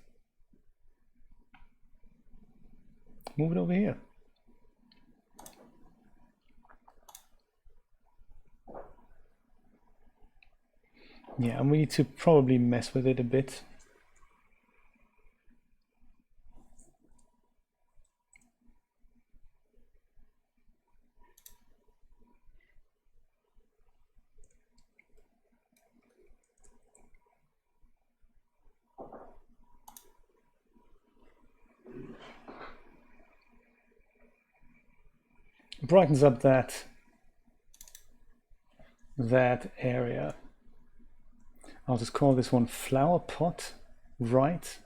Move it over here. Yeah, and we need to probably mess with it a bit. Brightens up that area. I'll just call this one flower pot right.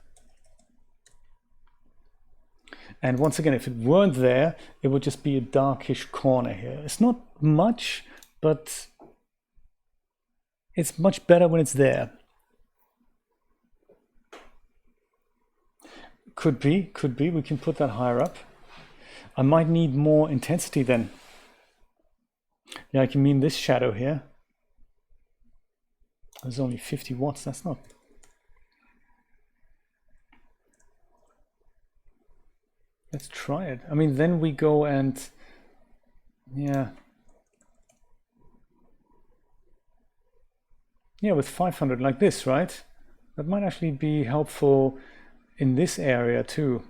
And once again, if it weren't there, it would just be a darkish corner here. It's not much, but it's much better when it's there. Could be. We can put that higher up. I might need more intensity then. Yeah, I can mean this shadow here. There's only 50 watts, that's not. Let's try it. I mean, then we go and, yeah. Yeah, with 500 like this, right? That might actually be helpful in this area too.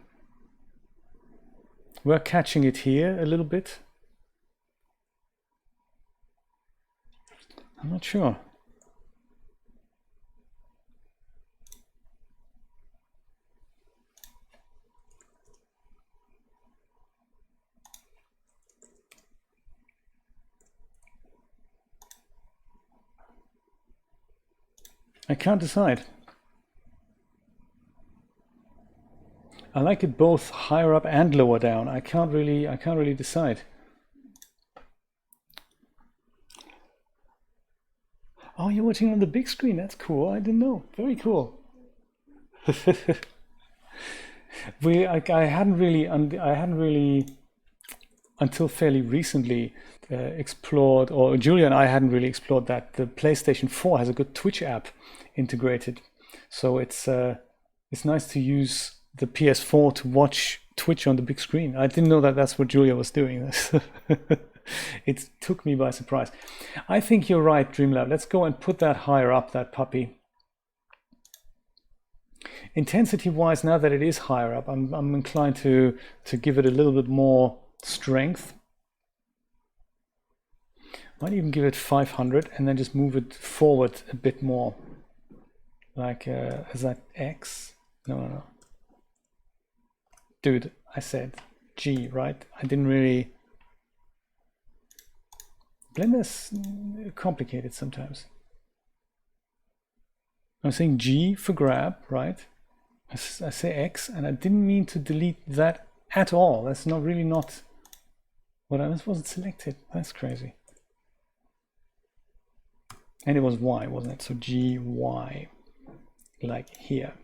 We're catching it here a little bit. I'm not sure. I can't decide. I like it both higher up and lower down. I can't really decide. Oh, you're watching on the big screen. That's cool. I didn't know. Very cool. I hadn't really until fairly recently explored, or Julia and I hadn't really explored that the PlayStation 4 has a good Twitch app integrated. So it's nice to use the PS4 to watch Twitch on the big screen. I didn't know that that's what Julia was doing. It took me by surprise. I think you're right, Dreamlab. Let's go and put that higher up, that puppy. Intensity-wise, now that it is higher up, I'm inclined to give it a little bit more strength. Might even give it 500 and then just move it forward a bit more. Like, is that X? No. Dude, I said G, right? I didn't really... Blender's complicated sometimes. I'm saying G for grab, right? I say X, and I didn't mean to delete that at all. That's not really not what I wasn't selected. That's crazy. And it was Y, wasn't it? So G, Y, like here.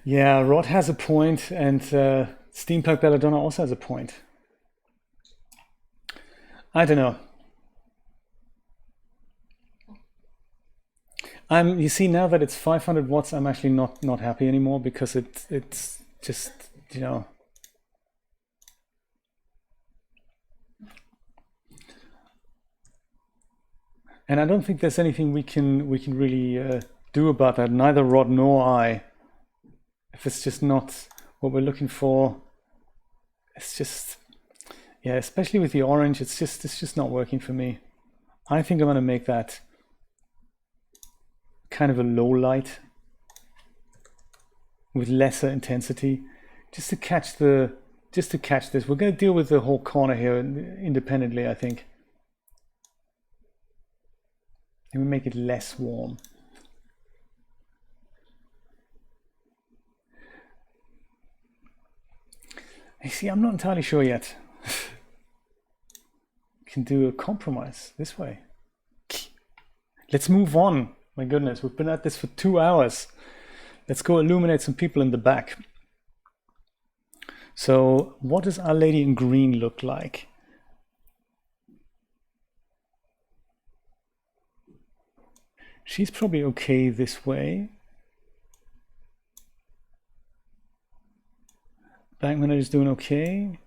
Yeah, Rod has a point, and Steampunk Belladonna also has a point. I don't know. You see, now that it's 500 watts, I'm actually not happy anymore, because it's just, you know. And I don't think there's anything we can really do about that. Neither Rod nor I. If it's just not what we're looking for, it's just, yeah, especially with the orange, it's just not working for me. I think I'm going to make that kind of a low light with lesser intensity, just to catch this. We're going to deal with the whole corner here independently, I think. And we make it less warm. You see, I'm not entirely sure yet. Can do a compromise this way. Let's move on. My goodness, we've been at this for 2 hours. Let's go illuminate some people in the back. So what does Our Lady in Green look like? She's probably okay this way. Bankman is doing okay.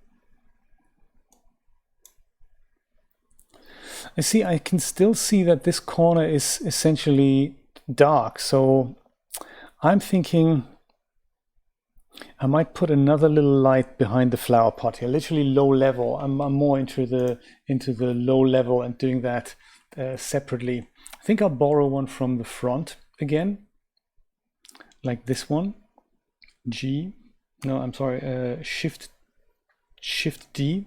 I can still see that this corner is essentially dark. So I'm thinking I might put another little light behind the flower pot here, literally low level. I'm more into the low level and doing that separately. I think I'll borrow one from the front again, like this one. G. No, I'm sorry, Shift D,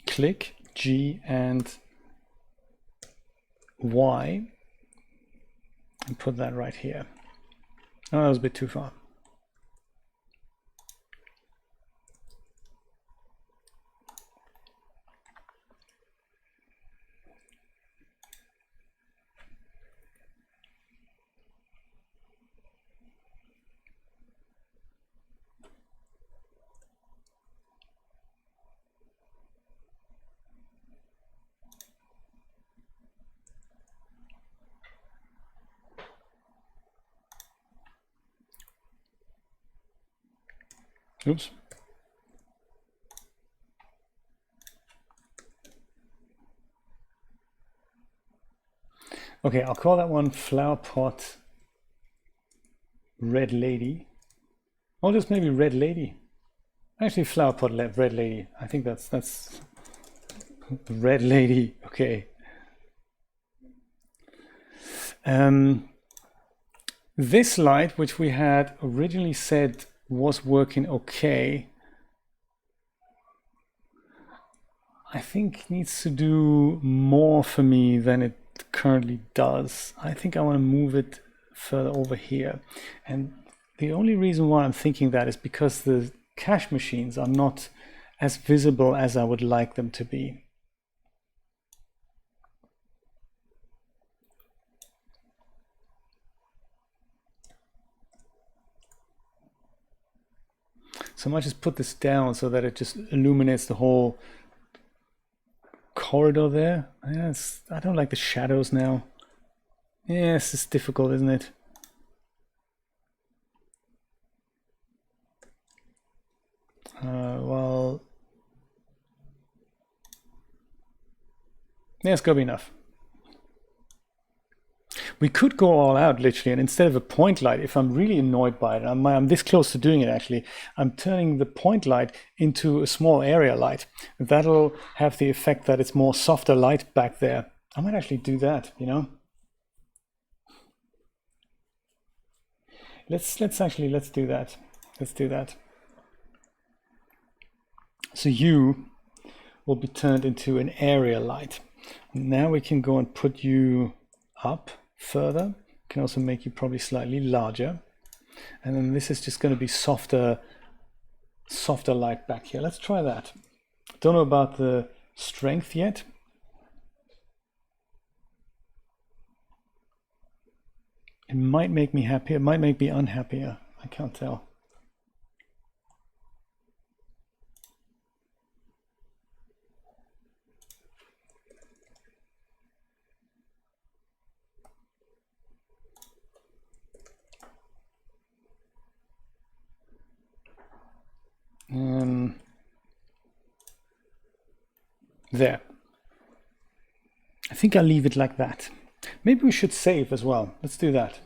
click G and Y, and put that right here. Oh, that was a bit too far. Oops. Okay, I'll call that one Flower Pot Red Lady. Or just maybe Red Lady. Actually, Flower Pot Red Lady. I think that's Red Lady. Okay. This light, which we had originally said was working okay, I think needs to do more for me than it currently does. I think I want to move it further over here. And the only reason why I'm thinking that is because the cash machines are not as visible as I would like them to be. So I might just put this down so that it just illuminates the whole corridor there. Yes, I don't like the shadows now. Yes, it's difficult, isn't it? Well, yeah, it's gotta be enough. We could go all out literally, and instead of a point light, if I'm really annoyed by it, I'm this close to doing it actually, I'm turning the point light into a small area light. That'll have the effect that it's more softer light back there. I might actually do that, you know. Let's do that. Let's do that. So you will be turned into an area light. Now we can go and put you up further. Can also make you probably slightly larger. And then this is just going to be softer light back here. Let's try that. Don't know about the strength yet. It might make me happier, it might make me unhappier. I can't tell. There. I think I'll leave it like that. Maybe we should save as well. Let's do that.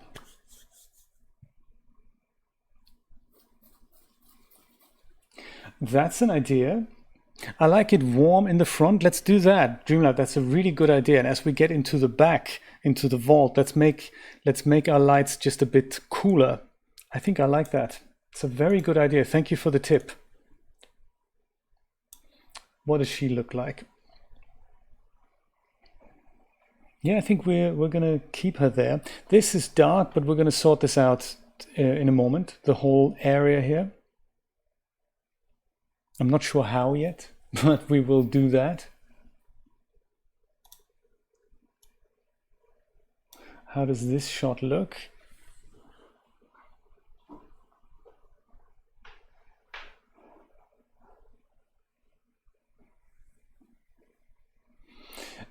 That's an idea. I like it warm in the front. Let's do that. Dreamlab, that's a really good idea. And as we get into the back, into the vault, let's make our lights just a bit cooler. I think I like that. It's a very good idea. Thank you for the tip. What does she look like? Yeah, I think we're gonna keep her there. This is dark, but we're gonna sort this out in a moment. The whole area here. I'm not sure how yet, but we will do that. How does this shot look?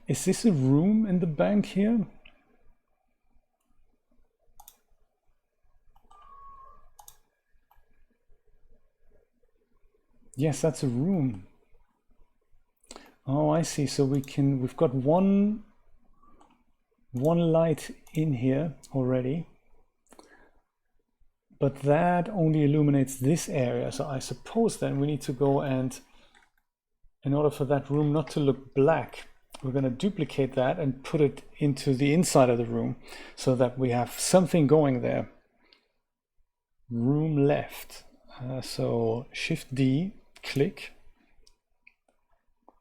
Is this a room in the bank here? Yes, that's a room. Oh, I see. So we've got one light in here already, but that only illuminates this area. So I suppose then we need to go and, in order for that room not to look black, we're going to duplicate that and put it into the inside of the room so that we have something going there. Room left. So Shift D, click.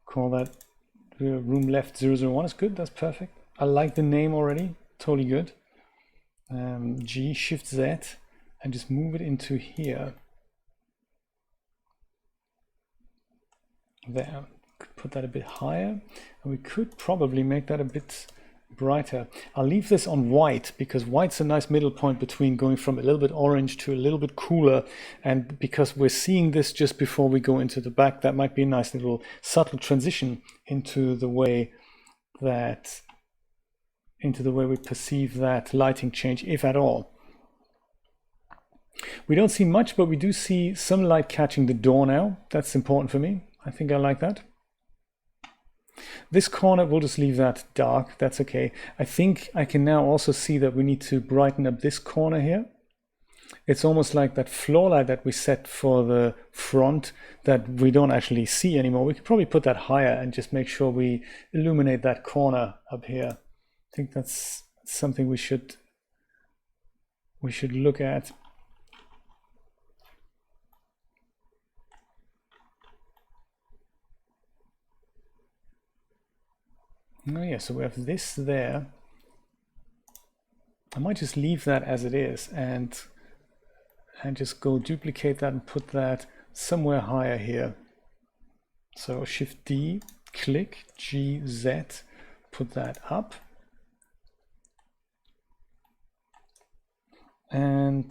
Call that room left 001 is good. That's perfect. I like the name already. Totally good. G, Shift Z, and just move it into here. There. Put that a bit higher, and we could probably make that a bit brighter. I'll leave this on white because white's a nice middle point between going from a little bit orange to a little bit cooler, and because we're seeing this just before we go into the back, that might be a nice little subtle transition into the way we perceive that lighting change, if at all. We don't see much, but we do see some light catching the door now. That's important for me. I think I like that. This corner, we'll just leave that dark. That's okay. I think I can now also see that we need to brighten up this corner here. It's almost like that floor light that we set for the front that we don't actually see anymore. We could probably put that higher and just make sure we illuminate that corner up here. I think that's something we should look at. Oh yeah, so we have this there. I might just leave that as it is and just go duplicate that and put that somewhere higher here. So Shift D, click, G, Z, put that up. And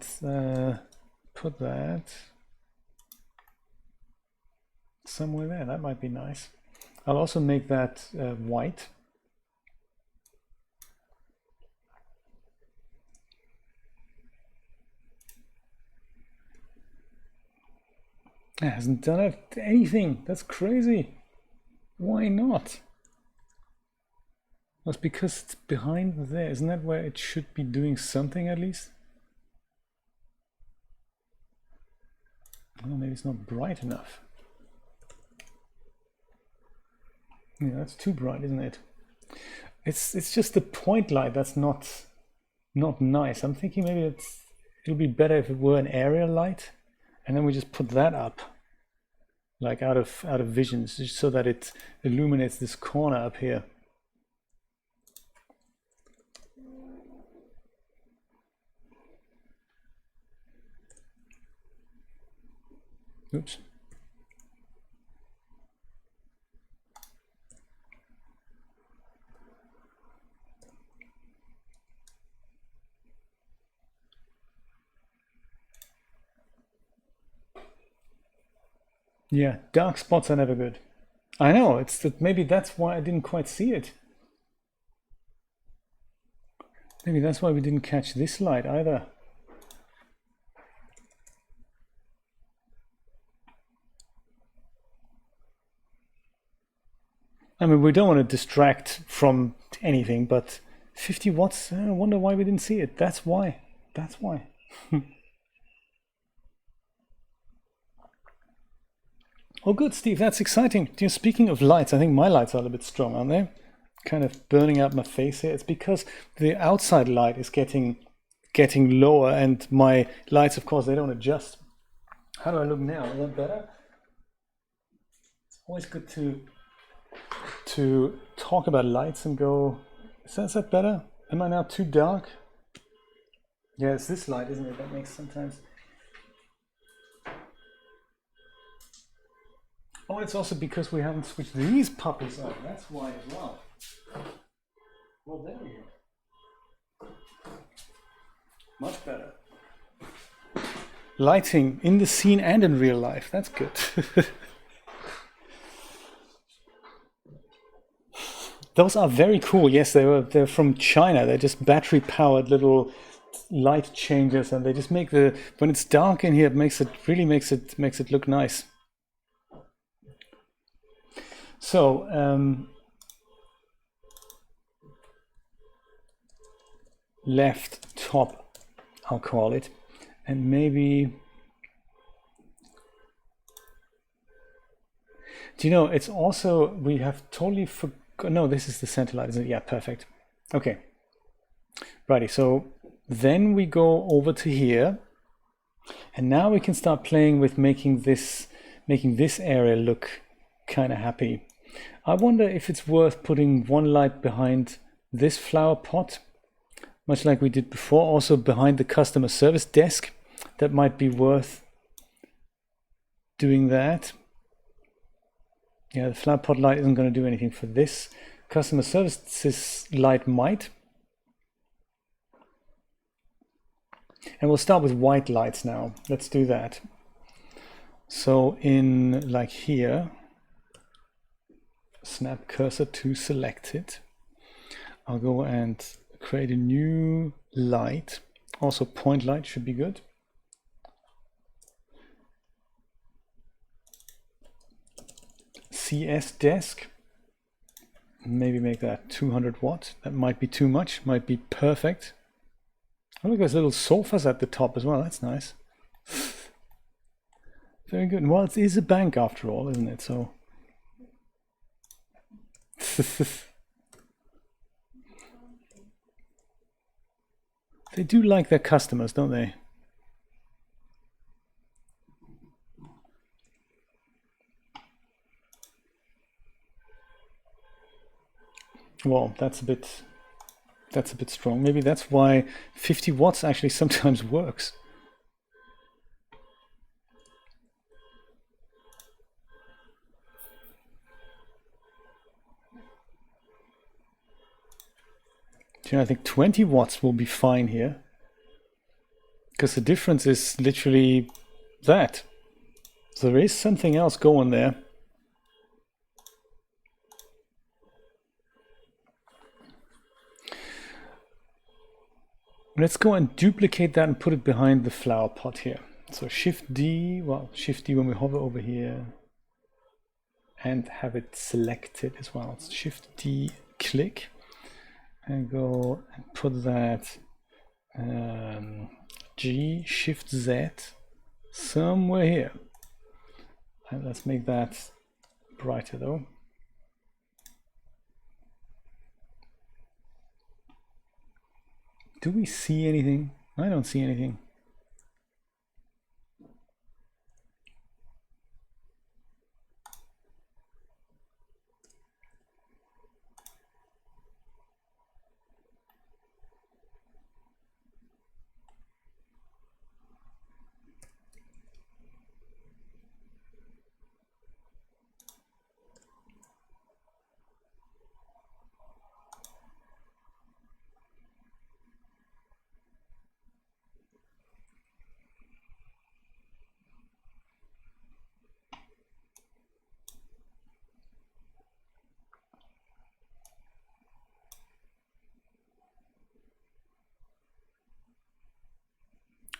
put that somewhere there. That might be nice. I'll also make that white. It hasn't done anything. That's crazy. Why not? Well, it's because it's behind there. Isn't that where it should be doing something at least? Oh, maybe it's not bright enough. Yeah, that's too bright, isn't it? It's just the point light that's not nice. I'm thinking maybe it'll be better if it were an area light, and then we just put that up, like out of vision, just so that it illuminates this corner up here. Oops. Yeah, dark spots are never good. I know, it's that maybe that's why I didn't quite see it. Maybe that's why we didn't catch this light either. I mean, we don't want to distract from anything, but 50 watts, I wonder why we didn't see it. That's why. That's why. Oh, good, Steve. That's exciting. Speaking of lights, I think my lights are a little bit strong, aren't they? Kind of burning out my face here. It's because the outside light is getting lower, and my lights, of course, they don't adjust. How do I look now? Is that better? It's always good to talk about lights and go, is that better? Am I now too dark? Yeah, it's this light, isn't it? That makes sometimes. Oh, it's also because we haven't switched these puppies on. That's why as well. Well, there we go. Much better. Lighting in the scene and in real life. That's good. Those are very cool. Yes, they're from China. They're just battery-powered little light changers, and they just make when it's dark in here, it really makes it look nice. So left top, I'll call it, and maybe. Do you know? It's also we have totally forgotten. No, this is the center light, isn't it? Yeah, perfect. Okay, righty. So then we go over to here, and now we can start playing with making this area look kind of happy. I wonder if it's worth putting one light behind this flower pot, much like we did before, also behind the customer service desk. That might be worth doing that. Yeah, the flower pot light isn't going to do anything for this. Customer services light might. And we'll start with white lights now. Let's do that. So in like here, snap cursor to selected. I'll go and create a new light. Also point light should be good. CS desk. Maybe make that 200 watt. That might be too much, might be perfect. Oh, look, there's little sofas at the top as well. That's nice. Very good. Well, it is a bank after all, isn't it? So they do like their customers, don't they? Well, that's a bit strong. Maybe that's why 50 watts actually sometimes works. You know, I think 20 watts will be fine here, because the difference is literally that. So there is something else going there. Let's go and duplicate that and put it behind the flower pot here. So Shift D, well, Shift D when we hover over here, and have it selected as well. Shift D, click. and go and put that G, Shift Z somewhere here. And let's make that brighter though. Do we see anything? I don't see anything.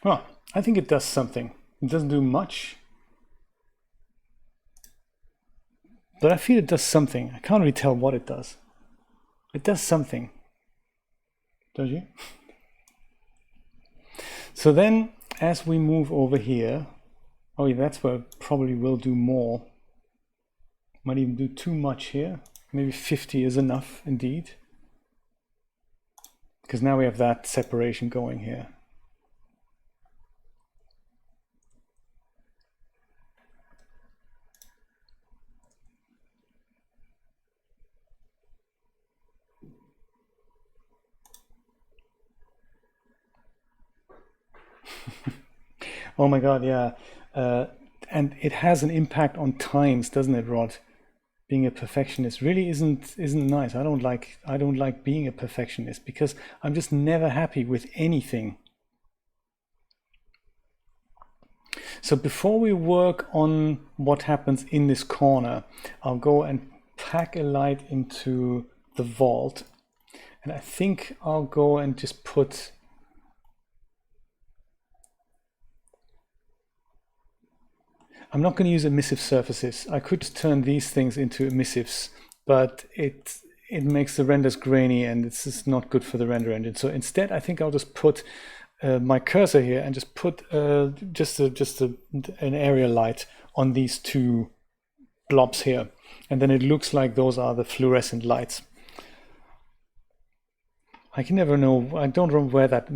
Well, I think it does something. It doesn't do much, but I feel it does something. I can't really tell what it does. It does something. Don't you? So then, as we move over here, oh yeah, that's where it probably will do more. Might even do too much here. Maybe 50 is enough, indeed. Because now we have that separation going here. Oh my God, yeah. And it has an impact on times, doesn't it, Rod? Being a perfectionist really isn't nice. I don't like being a perfectionist because I'm just never happy with anything. So before we work on what happens in this corner, I'll go and pack a light into the vault. And I think I'll go and just put I'm not going to use emissive surfaces. I could turn these things into emissives, but it makes the renders grainy and it's just not good for the render engine. So instead, I think I'll just put my cursor here and just put an area light on these two blobs here, and then it looks like those are the fluorescent lights. I can never know. I don't know where that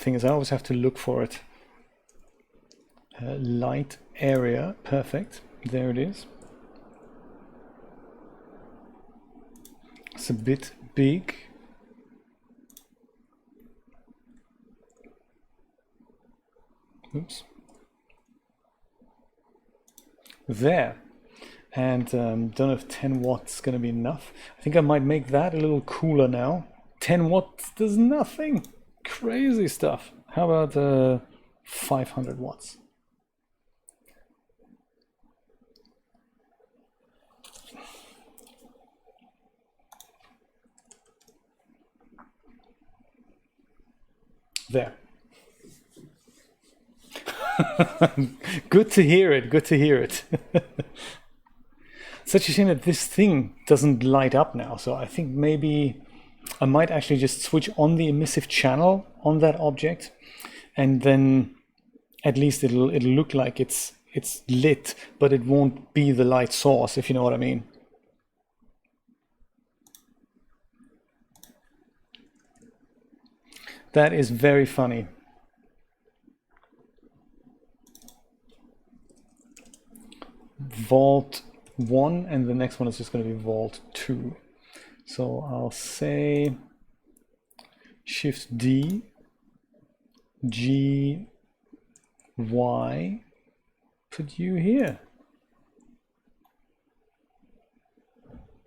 thing is. I always have to look for it. Light area, perfect. There it is. It's a bit big. Oops. There. And don't know if 10 watts is going to be enough. I think I might make that a little cooler now. 10 watts does nothing. Crazy stuff. How about 500 watts? There. Good to hear it. Good to hear it. Such a shame that this thing doesn't light up now. So I think maybe I might actually just switch on the emissive channel on that object, and then at least it'll look like it's lit, but it won't be the light source, if you know what I mean. That is very funny. Vault 1, and the next one is just going to be Vault 2. So I'll say Shift D, G, Y, put you here.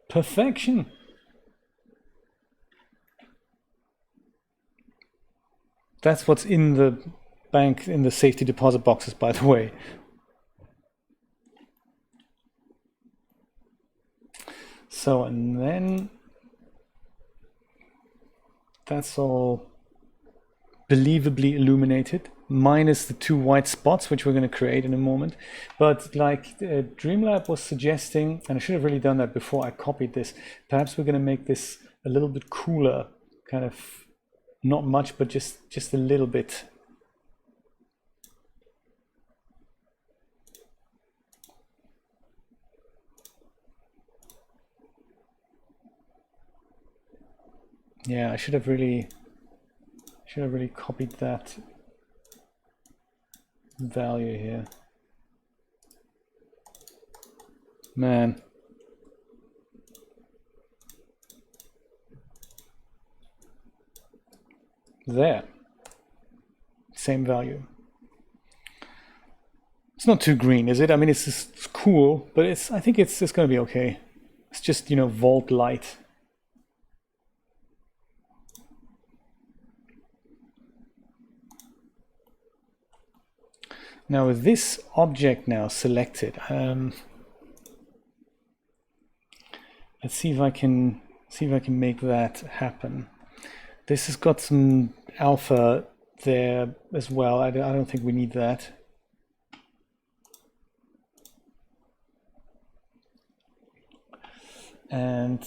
Perfection. That's what's in the bank, in the safety deposit boxes, by the way. So, and then that's all believably illuminated, minus the 2 white spots, which we're going to create in a moment. But like Dreamlab was suggesting, and I should have really done that before I copied this, perhaps we're going to make this a little bit cooler kind of not much, but just a little bit. Yeah, I should have really copied that value here. Man. There. Same value. It's not too green, is it? I mean, it's cool, but I think it's going to be okay. It's just, you know, vault light. Now with this object now selected, let's see if I can make that happen. This has got some alpha there as well. I don't think we need that. And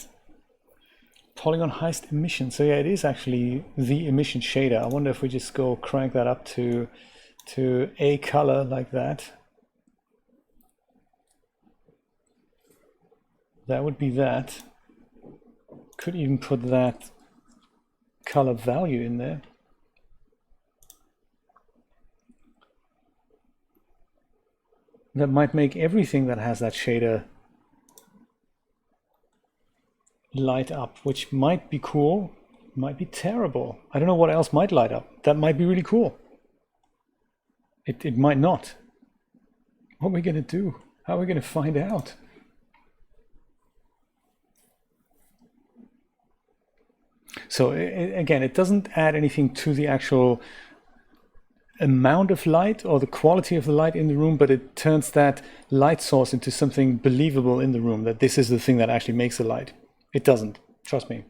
polygon heist emission. So yeah, it is actually the emission shader. I wonder if we just go crank that up to a color like that. That would be that. Could even put that color value in there. That might make everything that has that shader light up, which might be cool, might be terrible. I don't know what else might light up. That might be really cool. It might not. What are we going to do? How are we going to find out? So again, it doesn't add anything to the actual amount of light or the quality of the light in the room, but it turns that light source into something believable in the room, that this is the thing that actually makes the light. It doesn't, trust me.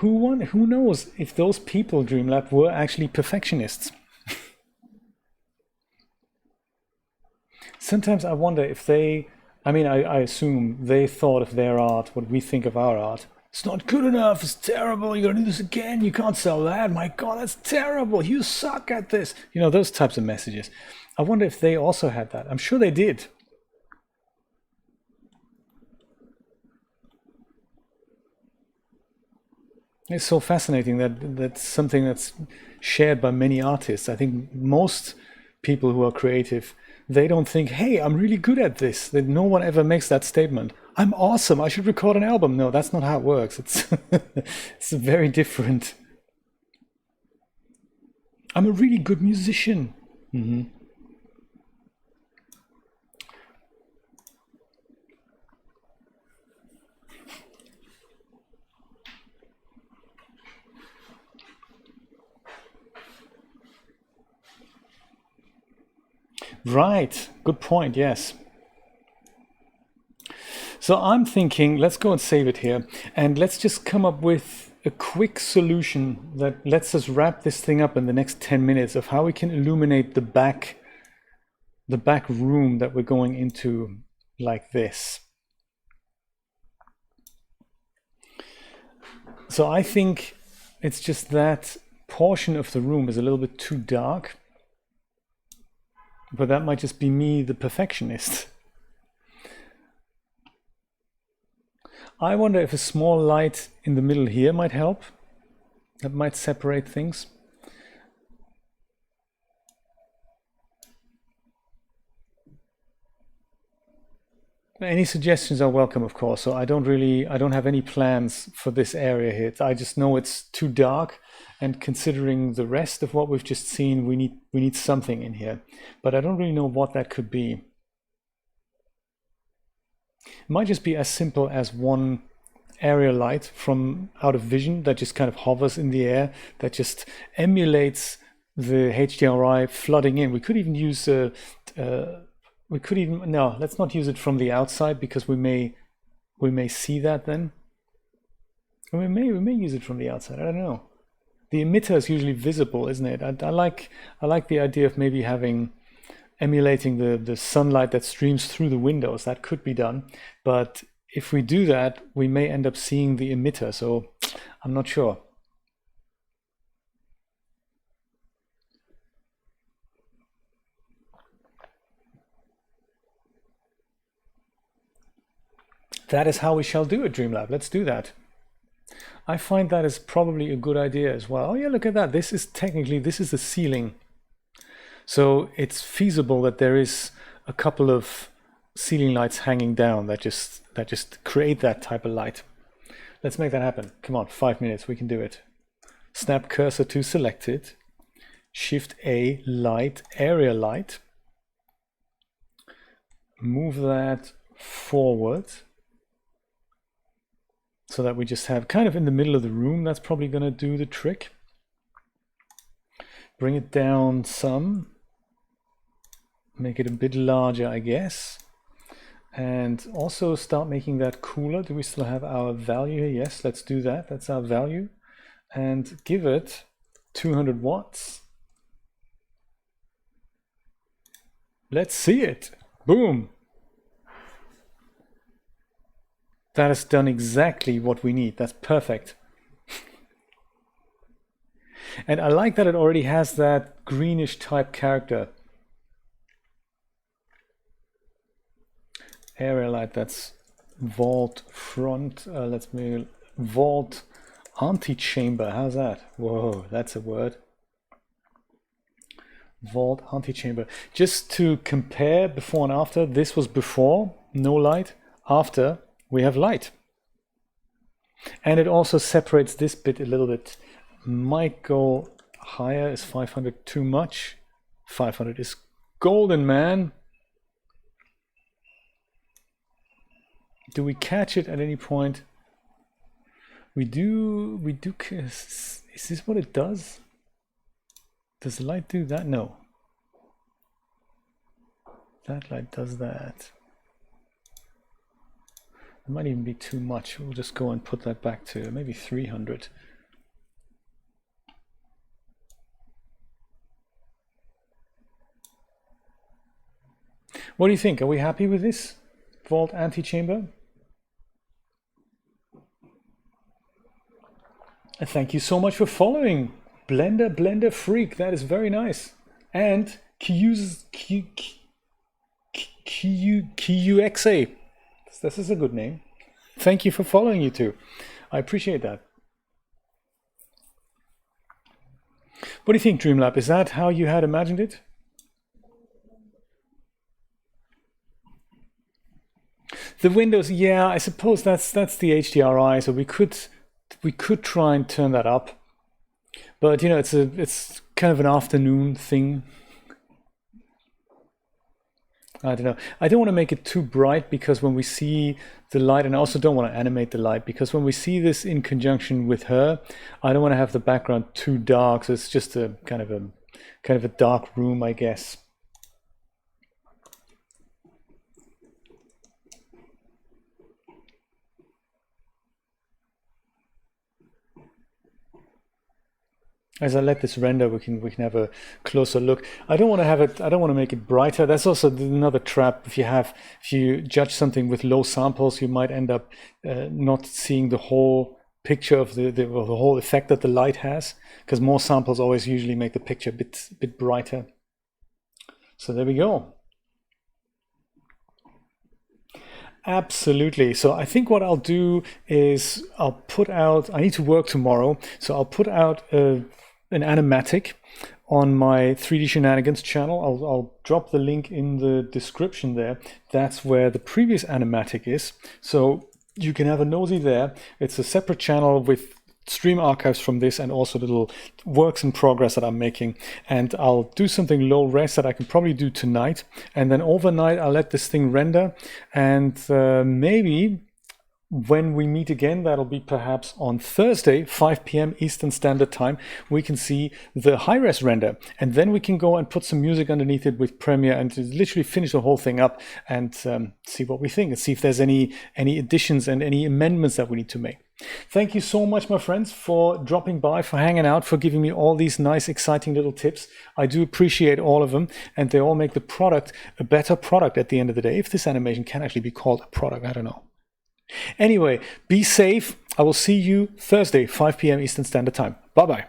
Who knows if those people, Dreamlab, were actually perfectionists? Sometimes I wonder if they, I mean, I assume they thought of their art what we think of our art. It's not good enough, it's terrible, you're gonna do this again, you can't sell that, my God, that's terrible, you suck at this. You know, those types of messages. I wonder if they also had that. I'm sure they did. It's so fascinating that that's something that's shared by many artists. I think most people who are creative, they don't think, hey, I'm really good at this. That no one ever makes that statement. I'm awesome, I should record an album. No, that's not how it works. It's it's very different. I'm a really good musician. Mm-hmm. Right, good point, yes. So I'm thinking, let's go and save it here, and let's just come up with a quick solution that lets us wrap this thing up in the next 10 minutes of how we can illuminate the back room that we're going into like this. So I think it's just that portion of the room is a little bit too dark. But that might just be me, the perfectionist. I wonder if a small light in the middle here might help. That might separate things. Any suggestions are welcome, of course. So I don't have any plans for this area here. I just know it's too dark, and considering the rest of what we've just seen, we need something in here. But I don't really know what that could be. It might just be as simple as one area light from out of vision that just kind of hovers in the air, that just emulates the HDRI flooding in. We could even use no, let's not use it from the outside, because we may see that then. We may use it from the outside, I don't know. The emitter is usually visible, isn't it? I like the idea of maybe emulating the sunlight that streams through the windows. That could be done, but if we do that, we may end up seeing the emitter. So I'm not sure. That is how we shall do it, Dreamlab. Let's do that. I find that is probably a good idea as well. Oh yeah, look at that. This is the ceiling. So it's feasible that there is a couple of ceiling lights hanging down that just create that type of light. Let's make that happen. Come on, 5 minutes, we can do it. Snap cursor to selected. Shift A, light, area light. Move that forward so that we just have kind of in the middle of the room. That's probably going to do the trick. Bring it down some. Make it a bit larger, I guess. And also start making that cooler. Do we still have our value here? Yes, let's do that. That's our value. And give it 200 watts. Let's see it. Boom. That has done exactly what we need. That's perfect. And I like that it already has that greenish type character. Area light, that's vault front. Let's make vault antechamber. How's that? Whoa, that's a word. Vault antechamber. Just to compare before and after, this was before, no light. After, we have light. And it also separates this bit a little bit. Might go higher. Is 500 too much? 500 is golden, man. Do we catch it at any point? We do. Is this what it does? Does the light do that? No. That light does that. It might even be too much. We'll just go and put that back to maybe 300. What do you think? Are we happy with this vault antechamber? And thank you so much for following Blender Freak. That is very nice. And QUXA. This is a good name. Thank you for following, you two. I appreciate that. What do you think, Dreamlab? Is that how you had imagined it? The windows, yeah, I suppose that's the HDRI, so we could try and turn that up. But you know, it's kind of an afternoon thing. I don't know. I don't want to make it too bright because when we see the light, and I also don't want to animate the light because when we see this in conjunction with her, I don't want to have the background too dark. So it's just a kind of a dark room, I guess. As I let this render, we can have a closer look. I don't want to make it brighter. That's also another trap. If you judge something with low samples, you might end up not seeing the whole picture of the whole effect that the light has, because more samples always usually make the picture a bit brighter. So there we go. Absolutely. So I think what I'll do is I need to work tomorrow, so I'll put out an animatic on my 3D Shenanigans channel. I'll drop the link in the description there. That's where the previous animatic is. So you can have a nosy there. It's a separate channel with stream archives from this and also little works in progress that I'm making. And I'll do something low res that I can probably do tonight. And then overnight, I'll let this thing render. And maybe when we meet again, that'll be perhaps on Thursday, 5 p.m. Eastern Standard Time, we can see the high-res render. And then we can go and put some music underneath it with Premiere and to literally finish the whole thing up and see what we think and see if there's any additions and any amendments that we need to make. Thank you so much, my friends, for dropping by, for hanging out, for giving me all these nice, exciting little tips. I do appreciate all of them, and they all make the product a better product at the end of the day. If this animation can actually be called a product, I don't know. Anyway, be safe. I will see you Thursday, 5 p.m. Eastern Standard Time. Bye-bye.